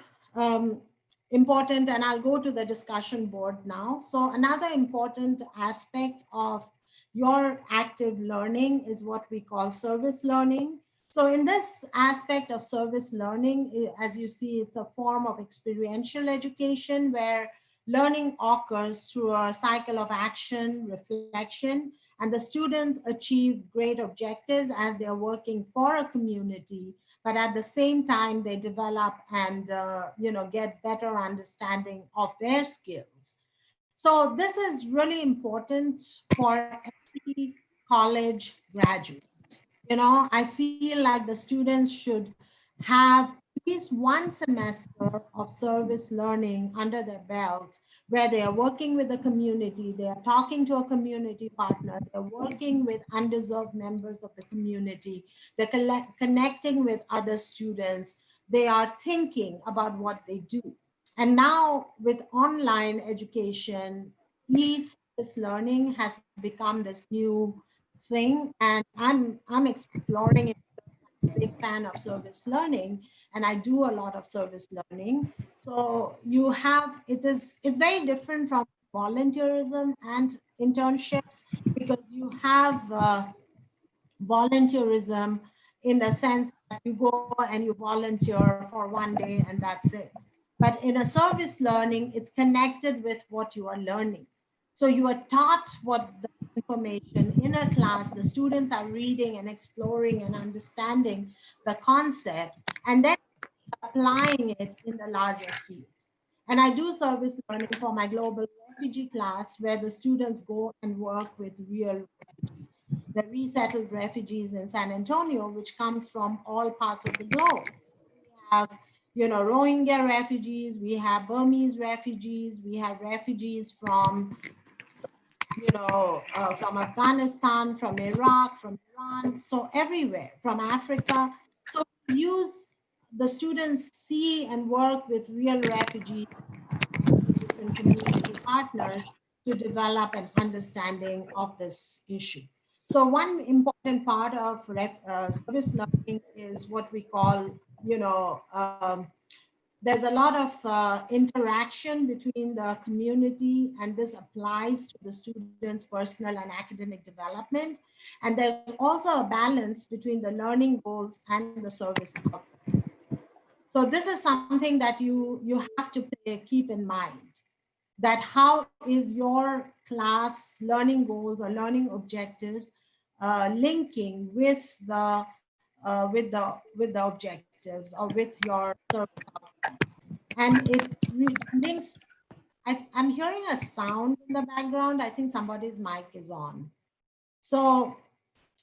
important, and I'll go to the discussion board now. So another important aspect of your active learning is what we call service learning. So in this aspect of service learning, as you see, it's a form of experiential education where learning occurs through a cycle of action, reflection, and the students achieve great objectives as they are working for a community, but at the same time they develop and get better understanding of their skills. So this is really important for every college graduate. I feel like the students should have at least one semester of service learning under their belt, where they are working with the community, they are talking to a community partner, they're working with undeserved members of the community, they're connecting with other students, they are thinking about what they do. And now with online education, e-service learning has become this new thing, and I'm exploring it. I'm a big fan of service learning, and I do a lot of service learning. So it's very different from volunteerism and internships, because you have volunteerism in the sense that you go and you volunteer for one day and that's it. But in a service learning, it's connected with what you are learning. So you are taught what the information in a class, the students are reading and exploring and understanding the concepts, and then applying it in the larger field. And I do service learning for my global refugee class, where the students go and work with real refugees, the resettled refugees in San Antonio, which comes from all parts of the globe. We have Rohingya refugees, we have Burmese refugees, we have refugees from, from Afghanistan, from Iraq, from Iran, so everywhere, from Africa. So the students see and work with real refugees, different community partners to develop an understanding of this issue. So one important part of service learning is what we call, there's a lot of interaction between the community, and this applies to the students' personal and academic development. And there's also a balance between the learning goals and the service outcomes. So this is something that you have to keep in mind, that how is your class learning goals or learning objectives linking with the objectives or with your service outcomes. And it links. I'm hearing a sound in the background. I think somebody's mic is on. So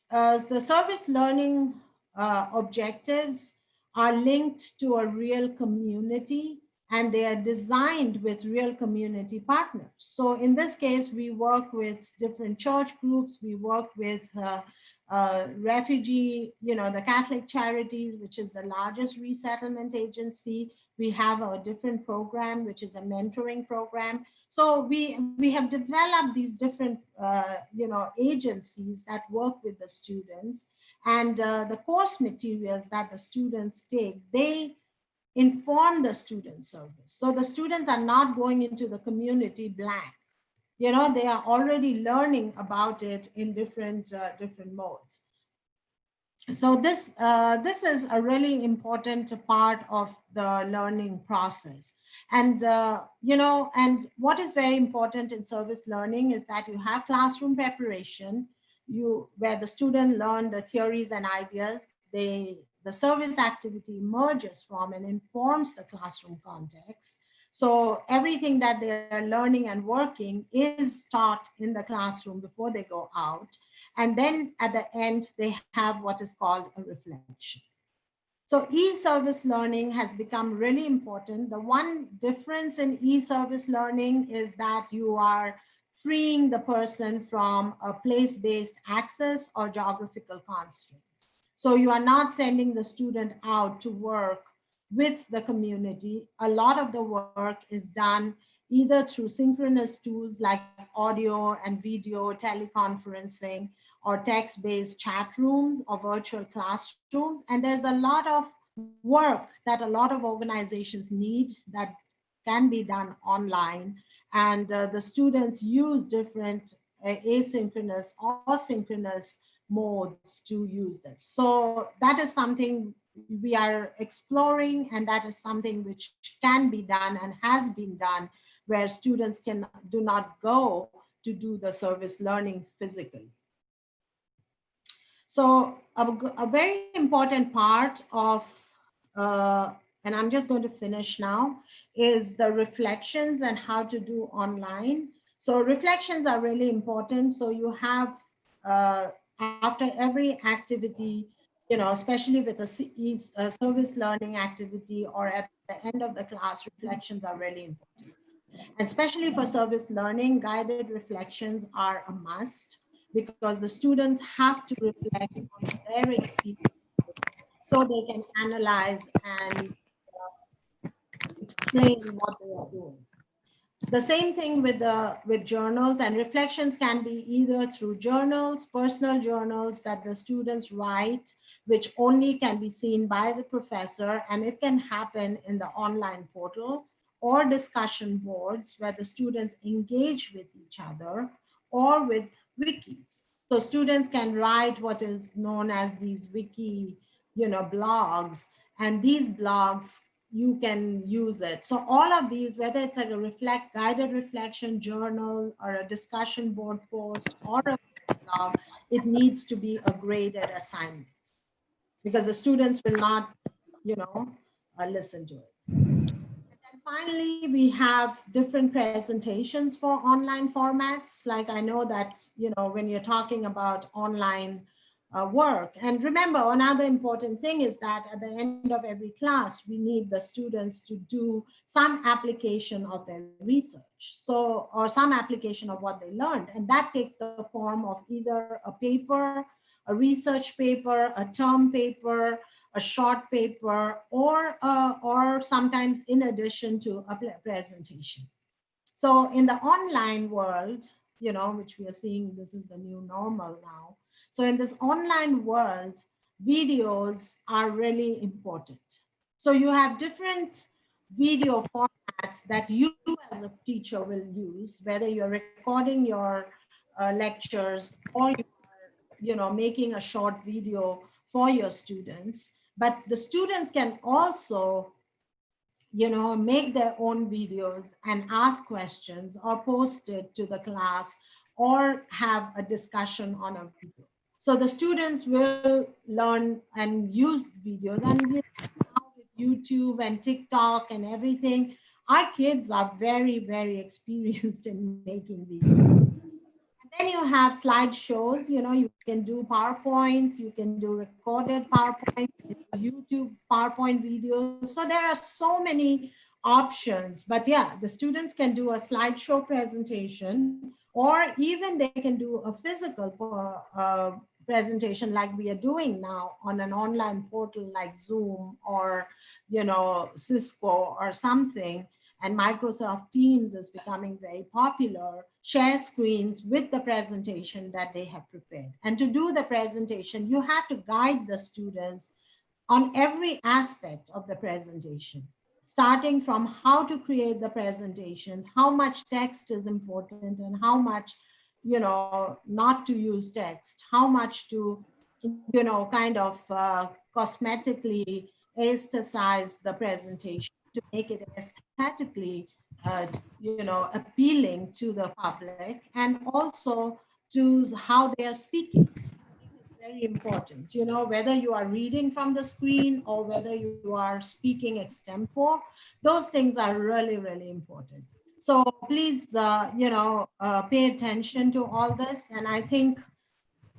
the service learning objectives are linked to a real community, and they are designed with real community partners. So in this case, we work with different church groups, we work with refugee, the Catholic Charities, which is the largest resettlement agency. We have a different program, which is a mentoring program. So we have developed these different, agencies that work with the students, and the course materials that the students take, they inform the student service. So the students are not going into the community blank. They are already learning about it in different modes. So this is a really important part of the learning process. And and what is very important in service learning is that you have classroom preparation, where the student learn the theories and ideas. The service activity emerges from and informs the classroom context. So everything that they're learning and working is taught in the classroom before they go out. And then at the end, they have what is called a reflection. So e-service learning has become really important. The one difference in e-service learning is that you are freeing the person from a place-based access or geographical constraints. So you are not sending the student out to work with the community. A lot of the work is done either through synchronous tools like audio and video teleconferencing, or text-based chat rooms or virtual classrooms. And there's a lot of work that a lot of organizations need that can be done online. And the students use different asynchronous or synchronous modes to use this. So that is something we are exploring, and that is something which can be done and has been done, where students do not go to do the service learning physically. So a very important part of, and I'm just going to finish now, is the reflections and how to do online. So reflections are really important. So you have, after every activity, especially with a service learning activity or at the end of the class, reflections are really important. And especially for service learning, guided reflections are a must, because the students have to reflect on their experience so they can analyze and explain what they are doing. The same thing with journals, and reflections can be either through journals, personal journals that the students write, which only can be seen by the professor, and it can happen in the online portal, or discussion boards where the students engage with each other, or with wikis. So students can write what is known as these wiki, blogs, and these blogs, you can use it. So all of these, whether it's like a guided reflection journal or a discussion board post or a blog, it needs to be a graded assignment, because the students will not, listen to it. And finally, we have different presentations for online formats. Like I know that, when you're talking about online work. And remember, another important thing is that at the end of every class, we need the students to do some application of their research. So, or some application of what they learned. And that takes the form of either a paper, a research paper, a term paper, a short paper, or sometimes in addition to a presentation. So in the online world, you know, which we are seeing, this is the new normal now. So in this online world, videos are really important. So you have different video formats that you as a teacher will use, whether you're recording your lectures or you are, you know, making a short video for your students. But the students can also, you know, make their own videos and ask questions or post it to the class or have a discussion on a video. So the students will learn and use videos, and you know, now with YouTube and TikTok and everything, our kids are very, very experienced in making videos. And then you have slideshows, you know, you can do PowerPoints, you can do recorded PowerPoints, YouTube PowerPoint videos. So there are so many options, but yeah, the students can do a slideshow presentation, or even they can do a physical presentation like we are doing now on an online portal like Zoom or, you know, Cisco or something. And Microsoft Teams is becoming very popular, share screens with the presentation that they have prepared. And to do the presentation, you have to guide the students on every aspect of the presentation, starting from how to create the presentations, how much text is important and how much, you know, not to use text, how much to, you know, kind of cosmetically aesthetize the presentation to make it aesthetically, you know, appealing to the public, and also to how they are speaking. Very important, you know, whether you are reading from the screen or whether you are speaking extempore, those things are really, really important. So please, you know, pay attention to all this. And I think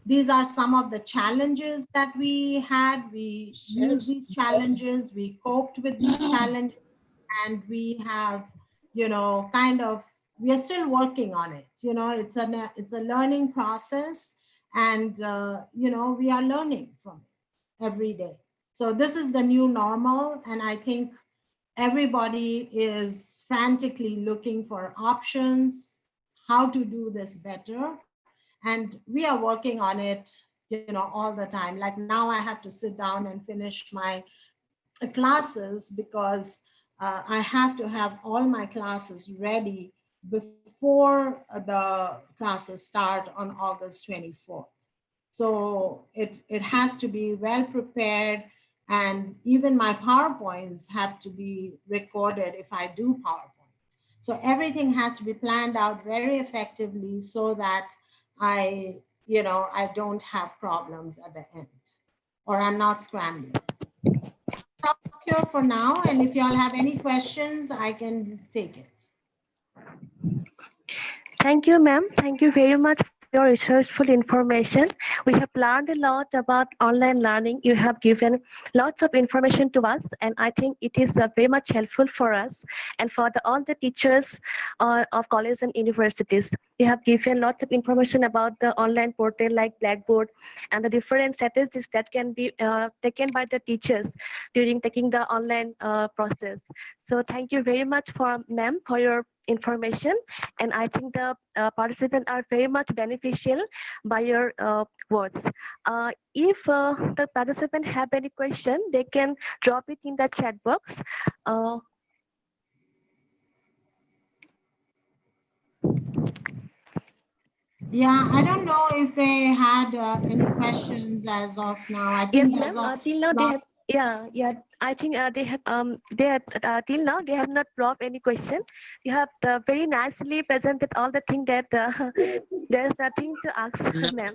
these are some of the challenges that we had. We used these challenges, we coped with these challenges, and we have, you know, kind of, we are still working on it. You know, it's a learning process, and you know, we are learning from it every day. So this is the new normal, and I think everybody is frantically looking for options, how to do this better. And we are working on it, you know, all the time. Like now I have to sit down and finish my classes because I have to have all my classes ready before the classes start on August 24th. So it has to be well prepared, and even my PowerPoints have to be recorded if I do PowerPoints. So everything has to be planned out very effectively so that I, you know, I don't have problems at the end, or I'm not scrambling. Stop here for now, and if y'all have any questions, I can take it. Thank you, ma'am. Thank you very much for your researchful information. We have learned a lot about online learning. You have given lots of information to us, and I think it is very much helpful for us and for all the teachers of colleges and universities. You have given lots of information about the online portal like Blackboard and the different strategies that can be taken by the teachers during taking the online process. So thank you very much, ma'am, for your information, and I think the participants are very much beneficial by your words. If the participant have any question, they can drop it in the chat box. Yeah, I don't know if they had any questions as of now. I think yes, ma'am. Till now they have. Yeah. I think they have. Till now they have not brought any question. You have very nicely presented all the things that there's nothing to ask, ma'am.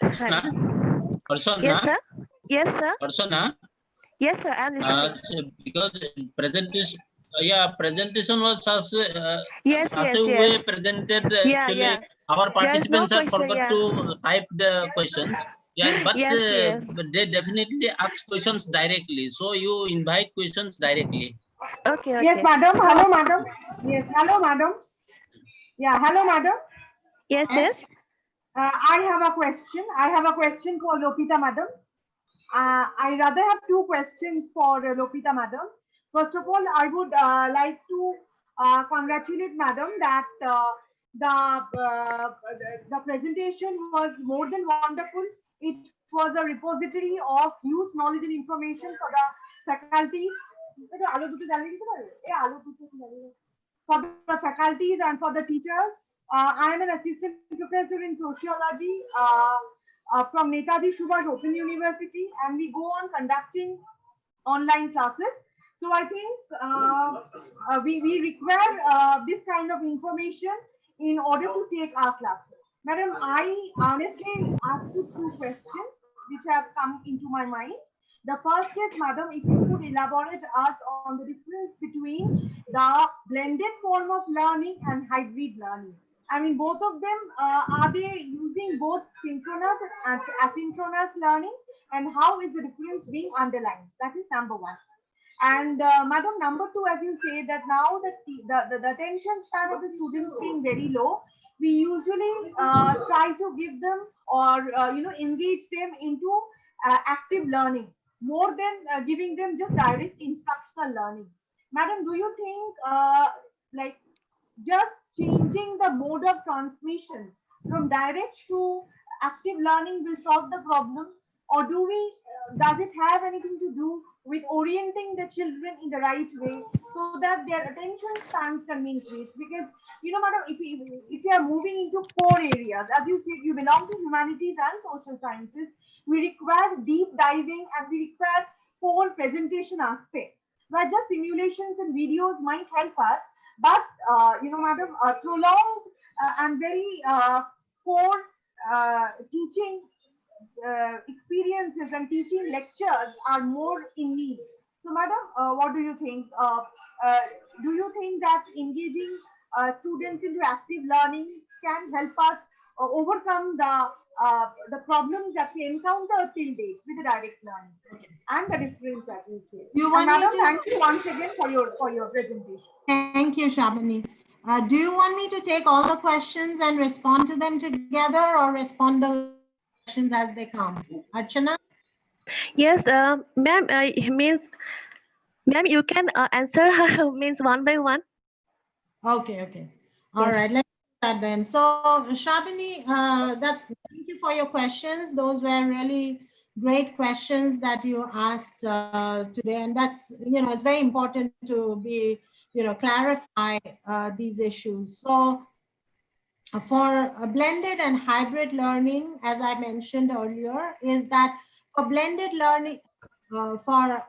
Yes, sir. Yes, sir. Archana? Yes, sir. I'm listening. Because presentation. Presentation was yes. way presented. Actually, our participants have forgot to type the questions. Yeah, but, Yes. but they definitely ask questions directly. So you invite questions directly. Okay. Yes, madam. Hello, madam. Yes, hello, madam. Yeah, hello, madam. Yes. I have a question. I have a question for Lopita, madam. I rather have two questions for Lopita, madam. First of all, I would like to congratulate madam that the presentation was more than wonderful. It was a repository of huge knowledge and information for the faculty. For the faculties and for the teachers. I am an assistant professor in sociology from Netaji Subhash Open University, and we go on conducting online classes. So I think we require this kind of information in order to take our classes. Madam, I honestly ask you two questions which have come into my mind. The first is, madam, if you could elaborate us on the difference between the blended form of learning and hybrid learning. I mean, both of them, are they using both synchronous and asynchronous learning? And how is the difference being underlined? That is number one. And madam, number two, as you say that now that the attention span of the students being very low, we usually try to give them or engage them into active learning more than giving them just direct instructional learning. Madam, do you think like just changing the mode of transmission from direct to active learning will solve the problem, or do we does it have anything to do with orienting the children in the right way so that their attention spans can be increased? Because madam, if we are moving into core areas, as you said, you belong to humanities and social sciences, we require deep diving and we require core presentation aspects where just simulations and videos might help us, but madam, prolonged and very core teaching experiences and teaching lectures are more in need. So, madam, what do you think? Do you think that engaging students into active learning can help us overcome the problems that we encounter till date with the direct learning and the difference that you say? You want madam, me to... thank you once again for your presentation. Thank you, Shabani. Do you want me to take all the questions and respond to them together, or respond to questions as they come? Archana? Yes, ma'am. Ma'am, you can answer her means one by one. Okay. All Yes. right, let's start then. So, Shabani, thank you for your questions. Those were really great questions that you asked today, and that's, it's very important to be, clarify these issues. So, for blended and hybrid learning, as I mentioned earlier, is that for blended learning, for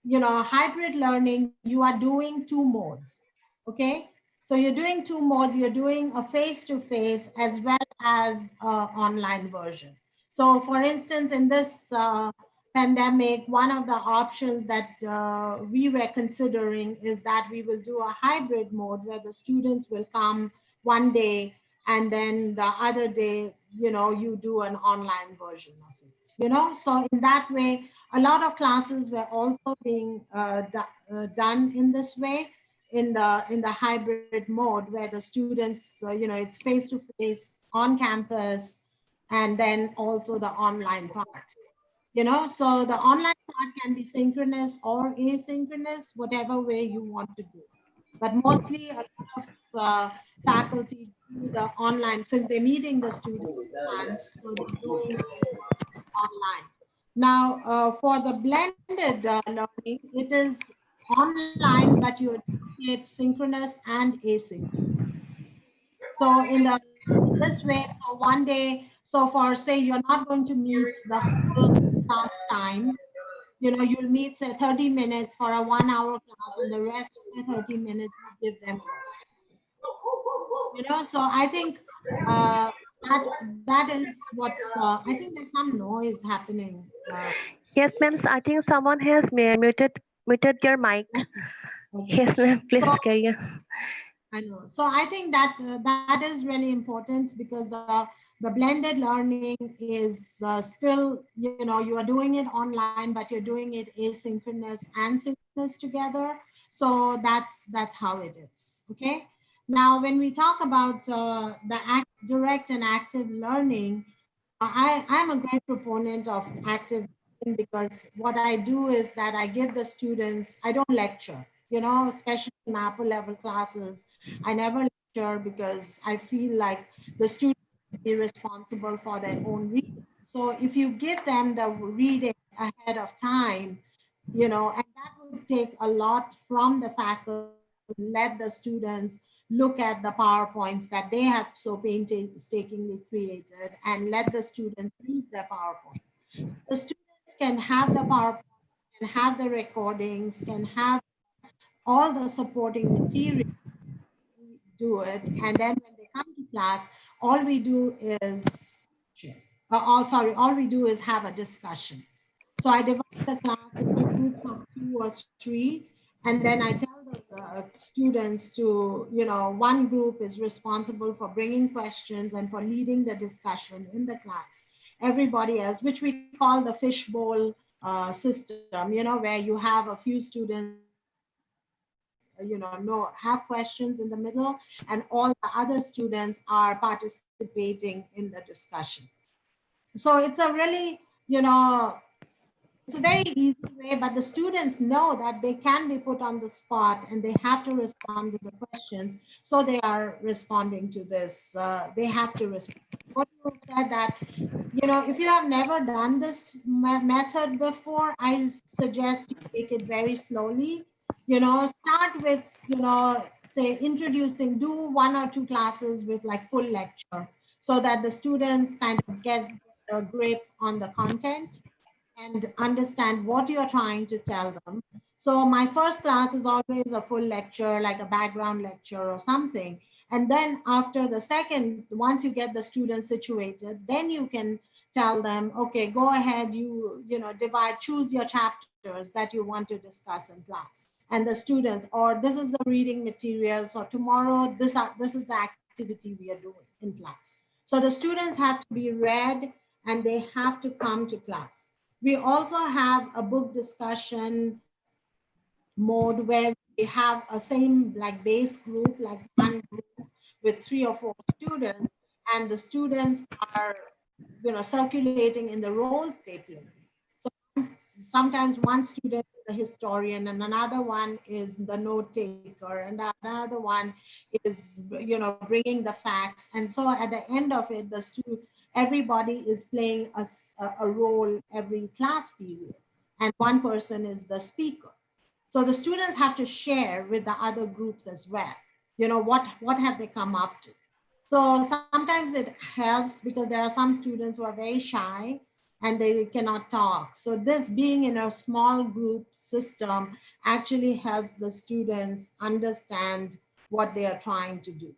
hybrid learning, you are doing two modes. Okay, so you're doing two modes. You're doing a face-to-face as well as online version. So, for instance, in this pandemic, one of the options that we were considering is that we will do a hybrid mode where the students will come one day and then the other day, you do an online version of it, so in that way, a lot of classes were also being done in this way, in the hybrid mode, where the students, it's face to face on campus, and then also the online part. So the online part can be synchronous or asynchronous, whatever way you want to do. But mostly a lot of faculty do the online, since they're meeting the students once, so they're doing online. Now, for the blended learning, it is online, but you it synchronous and asynchronous. So in this way, so one day, so for say you're not going to meet the whole class time, you'll meet say 30 minutes for a 1 hour class, and the rest of the 30 minutes you give them. So I think that is what's, I think there's some noise happening. Yes, ma'am. I think someone has muted your mic. Okay. Yes, ma'am. Please So, carry on. I know. So I think that that is really important, because The blended learning is still, you know, you are doing it online, but you're doing it asynchronous and synchronous together. So that's how it is. Okay. Now, when we talk about direct and active learning, I'm a great proponent of active learning because what I do is that I give the students, I don't lecture, you know, especially in upper level classes. I never lecture because I feel like the students be responsible for their own reading. So if you give them the reading ahead of time, you know, and that would take a lot from the faculty, let the students look at the PowerPoints that they have so painstakingly created and let the students use their PowerPoints. So the students can have the PowerPoint, can have the recordings, can have all the supporting material, do it, and then when they come to class, all we do is, all we do is have a discussion. So I divide the class into groups of 2 or 3, and then I tell the students to, you know, one group is responsible for bringing questions and for leading the discussion in the class. Everybody else, which we call the fishbowl system, you know, where you have a few students, you know, have questions in the middle, and all the other students are participating in the discussion. So it's a really, you know, it's a very easy way, but the students know that they can be put on the spot and they have to respond to the questions. So they are responding to this. They have to respond. What you said that, you know, if you have never done this method before, I suggest you take it very slowly. You know, start with, you know, say introducing, do 1 or 2 classes with like full lecture so that the students kind of get a grip on the content and understand what you're trying to tell them. So my first class is always a full lecture, like a background lecture or something. And then after the second, once you get the students situated, then you can tell them, okay, go ahead, you know, divide, choose your chapters that you want to discuss in class. And the students, or this is the reading material. So tomorrow, this is the activity we are doing in class. So the students have to be read and they have to come to class. We also have a book discussion mode where we have a same like base group, like one group with 3 or 4 students, and the students are, you know, circulating in the roles they play. So sometimes one student is the historian and another one is the note taker and the another one is, you know, bringing the facts. And so at the end of it, everybody is playing a role every class period, and one person is the speaker. So the students have to share with the other groups as well. You know, what have they come up to? So sometimes it helps because there are some students who are very shy and they cannot talk. So this being in a small group system actually helps the students understand what they are trying to do.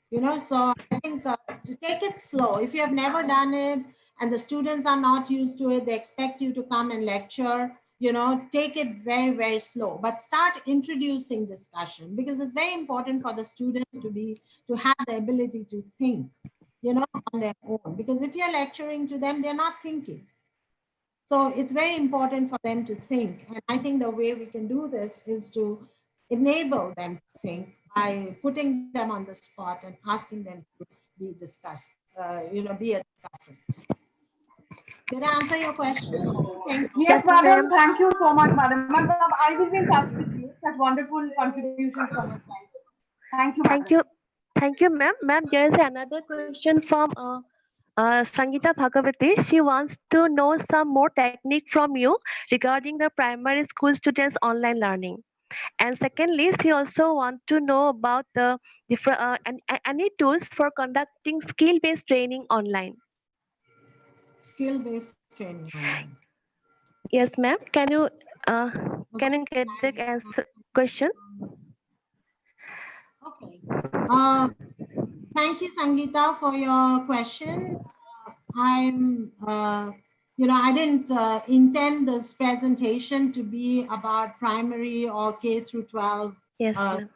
You know, so I think to take it slow. If you have never done it and the students are not used to it, they expect you to come and lecture, you know, take it very, very slow, but start introducing discussion because it's very important for the students to have the ability to think, you know, on their own. Because if you're lecturing to them, they're not thinking. So it's very important for them to think. And I think the way we can do this is to enable them to think by putting them on the spot and asking them to be discussed, you know, be a discussant. Did I answer your question? Thank you. Yes, Yes, madam. ma'am. Thank you so much, madam. Madam, I will be in touch with you. Such wonderful contributions from your side. Thank you, Thank madam. you. Thank you, ma'am. Ma'am, there is another question from Sangeeta Bhagavati. She wants to know some more technique from you regarding the primary school students' online learning. And secondly, she also wants to know about the different any tools for conducting skill-based training online. Skill-based training online. Yes, ma'am. Uh, can you get the answer question? Okay. Thank you, Sangeeta, for your question. You know, I didn't intend this presentation to be about primary or K through 12 Yes, ma'am.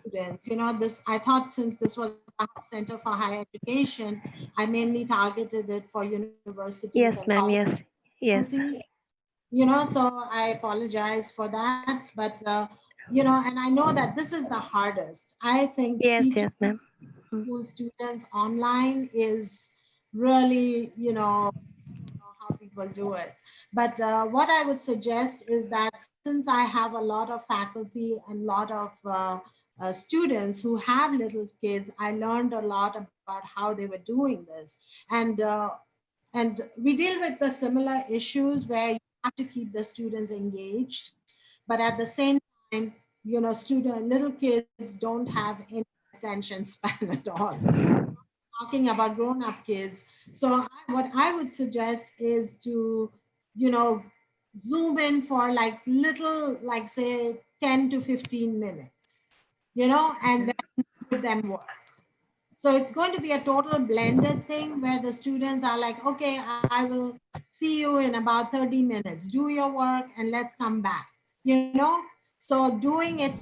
students. You know, this, I thought since this was a Center for Higher Education, I mainly targeted it for universities Yes, and ma'am. colleges. Yes. You know, so I apologize for that. But, you know, and I know that this is the hardest. I think Yes, teaching yes, ma'am. school students online is really, you know how people do it. But what I would suggest is that since I have a lot of faculty and lot of students who have little kids, I learned a lot about how they were doing this. And we deal with the similar issues where you have to keep the students engaged, but at the same time, you know, little kids don't have any attention span at all. Talking about grown-up kids. So what I would suggest is to, you know, zoom in for like little, like say 10 to 15 minutes, you know, and then give them work. So it's going to be a total blended thing where the students are like, okay, I will see you in about 30 minutes. Do your work and let's come back, you know? So doing it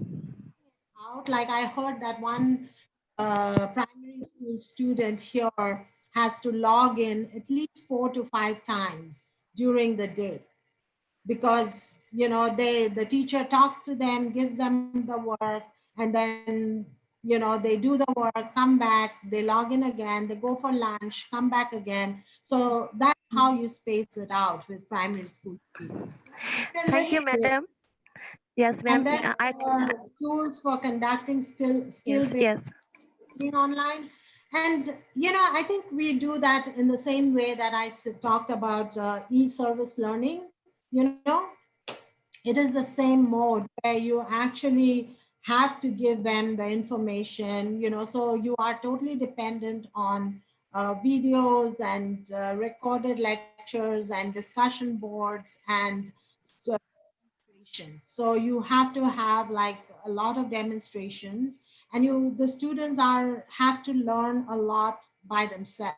out, like I heard that one primary school student here has to log in at least 4 to 5 times during the day because you know the teacher talks to them, gives them the work, and then you know they do the work, come back, they log in again, they go for lunch, come back again. So that's how you space it out with primary school students. They're Thank you, little kids. madam. Yes, And ma'am. then tools for conducting Yes, skill-based yes. being online. And, you know, I think we do that in the same way that I talked about e-service learning. You know, it is the same mode where you actually have to give them the information, you know, so you are totally dependent on videos and recorded lectures and discussion boards and demonstrations. So you have to have like a lot of demonstrations, and the students are have to learn a lot by themselves.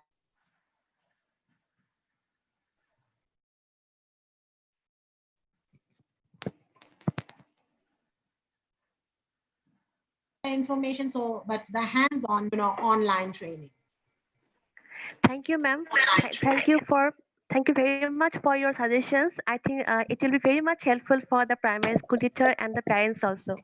Information, so but the hands-on, you know, online training. Thank you, ma'am. Thank you very much for your suggestions. I think it will be very much helpful for the primary school teacher and the parents also.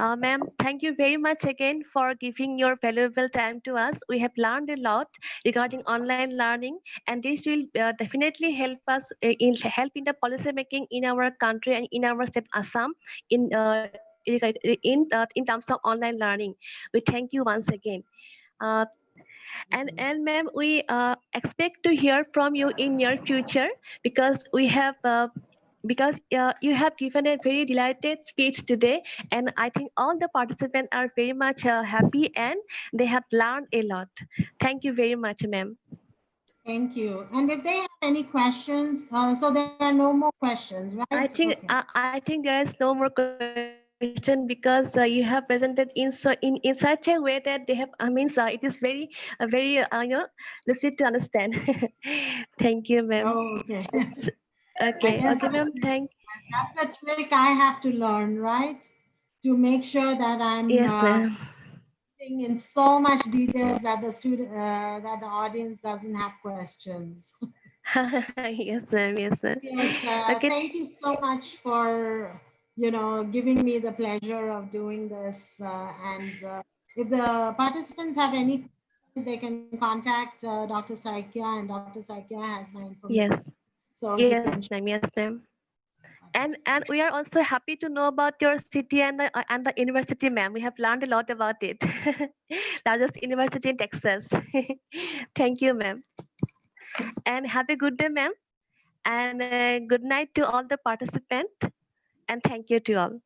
Ma'am, thank you very much again for giving your valuable time to us. We have learned a lot regarding online learning, and this will definitely help us in the policy making in our country and in our state Assam in in terms of online learning. We thank you once again. Uh, and ma'am, we expect to hear from you in near future because we have because you have given a very delighted speech today, and I think all the participants are very much happy and they have learned a lot. Thank you very much, ma'am. Thank you. And if they have any questions, so there are no more questions, right? Okay. I think there is no more question because you have presented in such a way that they have means it is very easy to understand. Thank you, ma'am. Oh, okay. I Okay, guess okay, ma'am. that's a trick I have to learn, right? To make sure that I'm Yes, ma'am. in so much details that the that the audience doesn't have questions. Yes, ma'am. Yes, ma'am. Yes, Okay. thank you so much for, you know, giving me the pleasure of doing this. And if the participants have any questions, they can contact Dr. Saikia, and Dr. Saikia has my information. Yes. So he Yes, can ma'am. Yes, ma'am. And we are also happy to know about your city and the university, ma'am. We have learned a lot about it. Largest university in Texas. Thank you, ma'am. And have a good day, ma'am. And good night to all the participants. And thank you to all.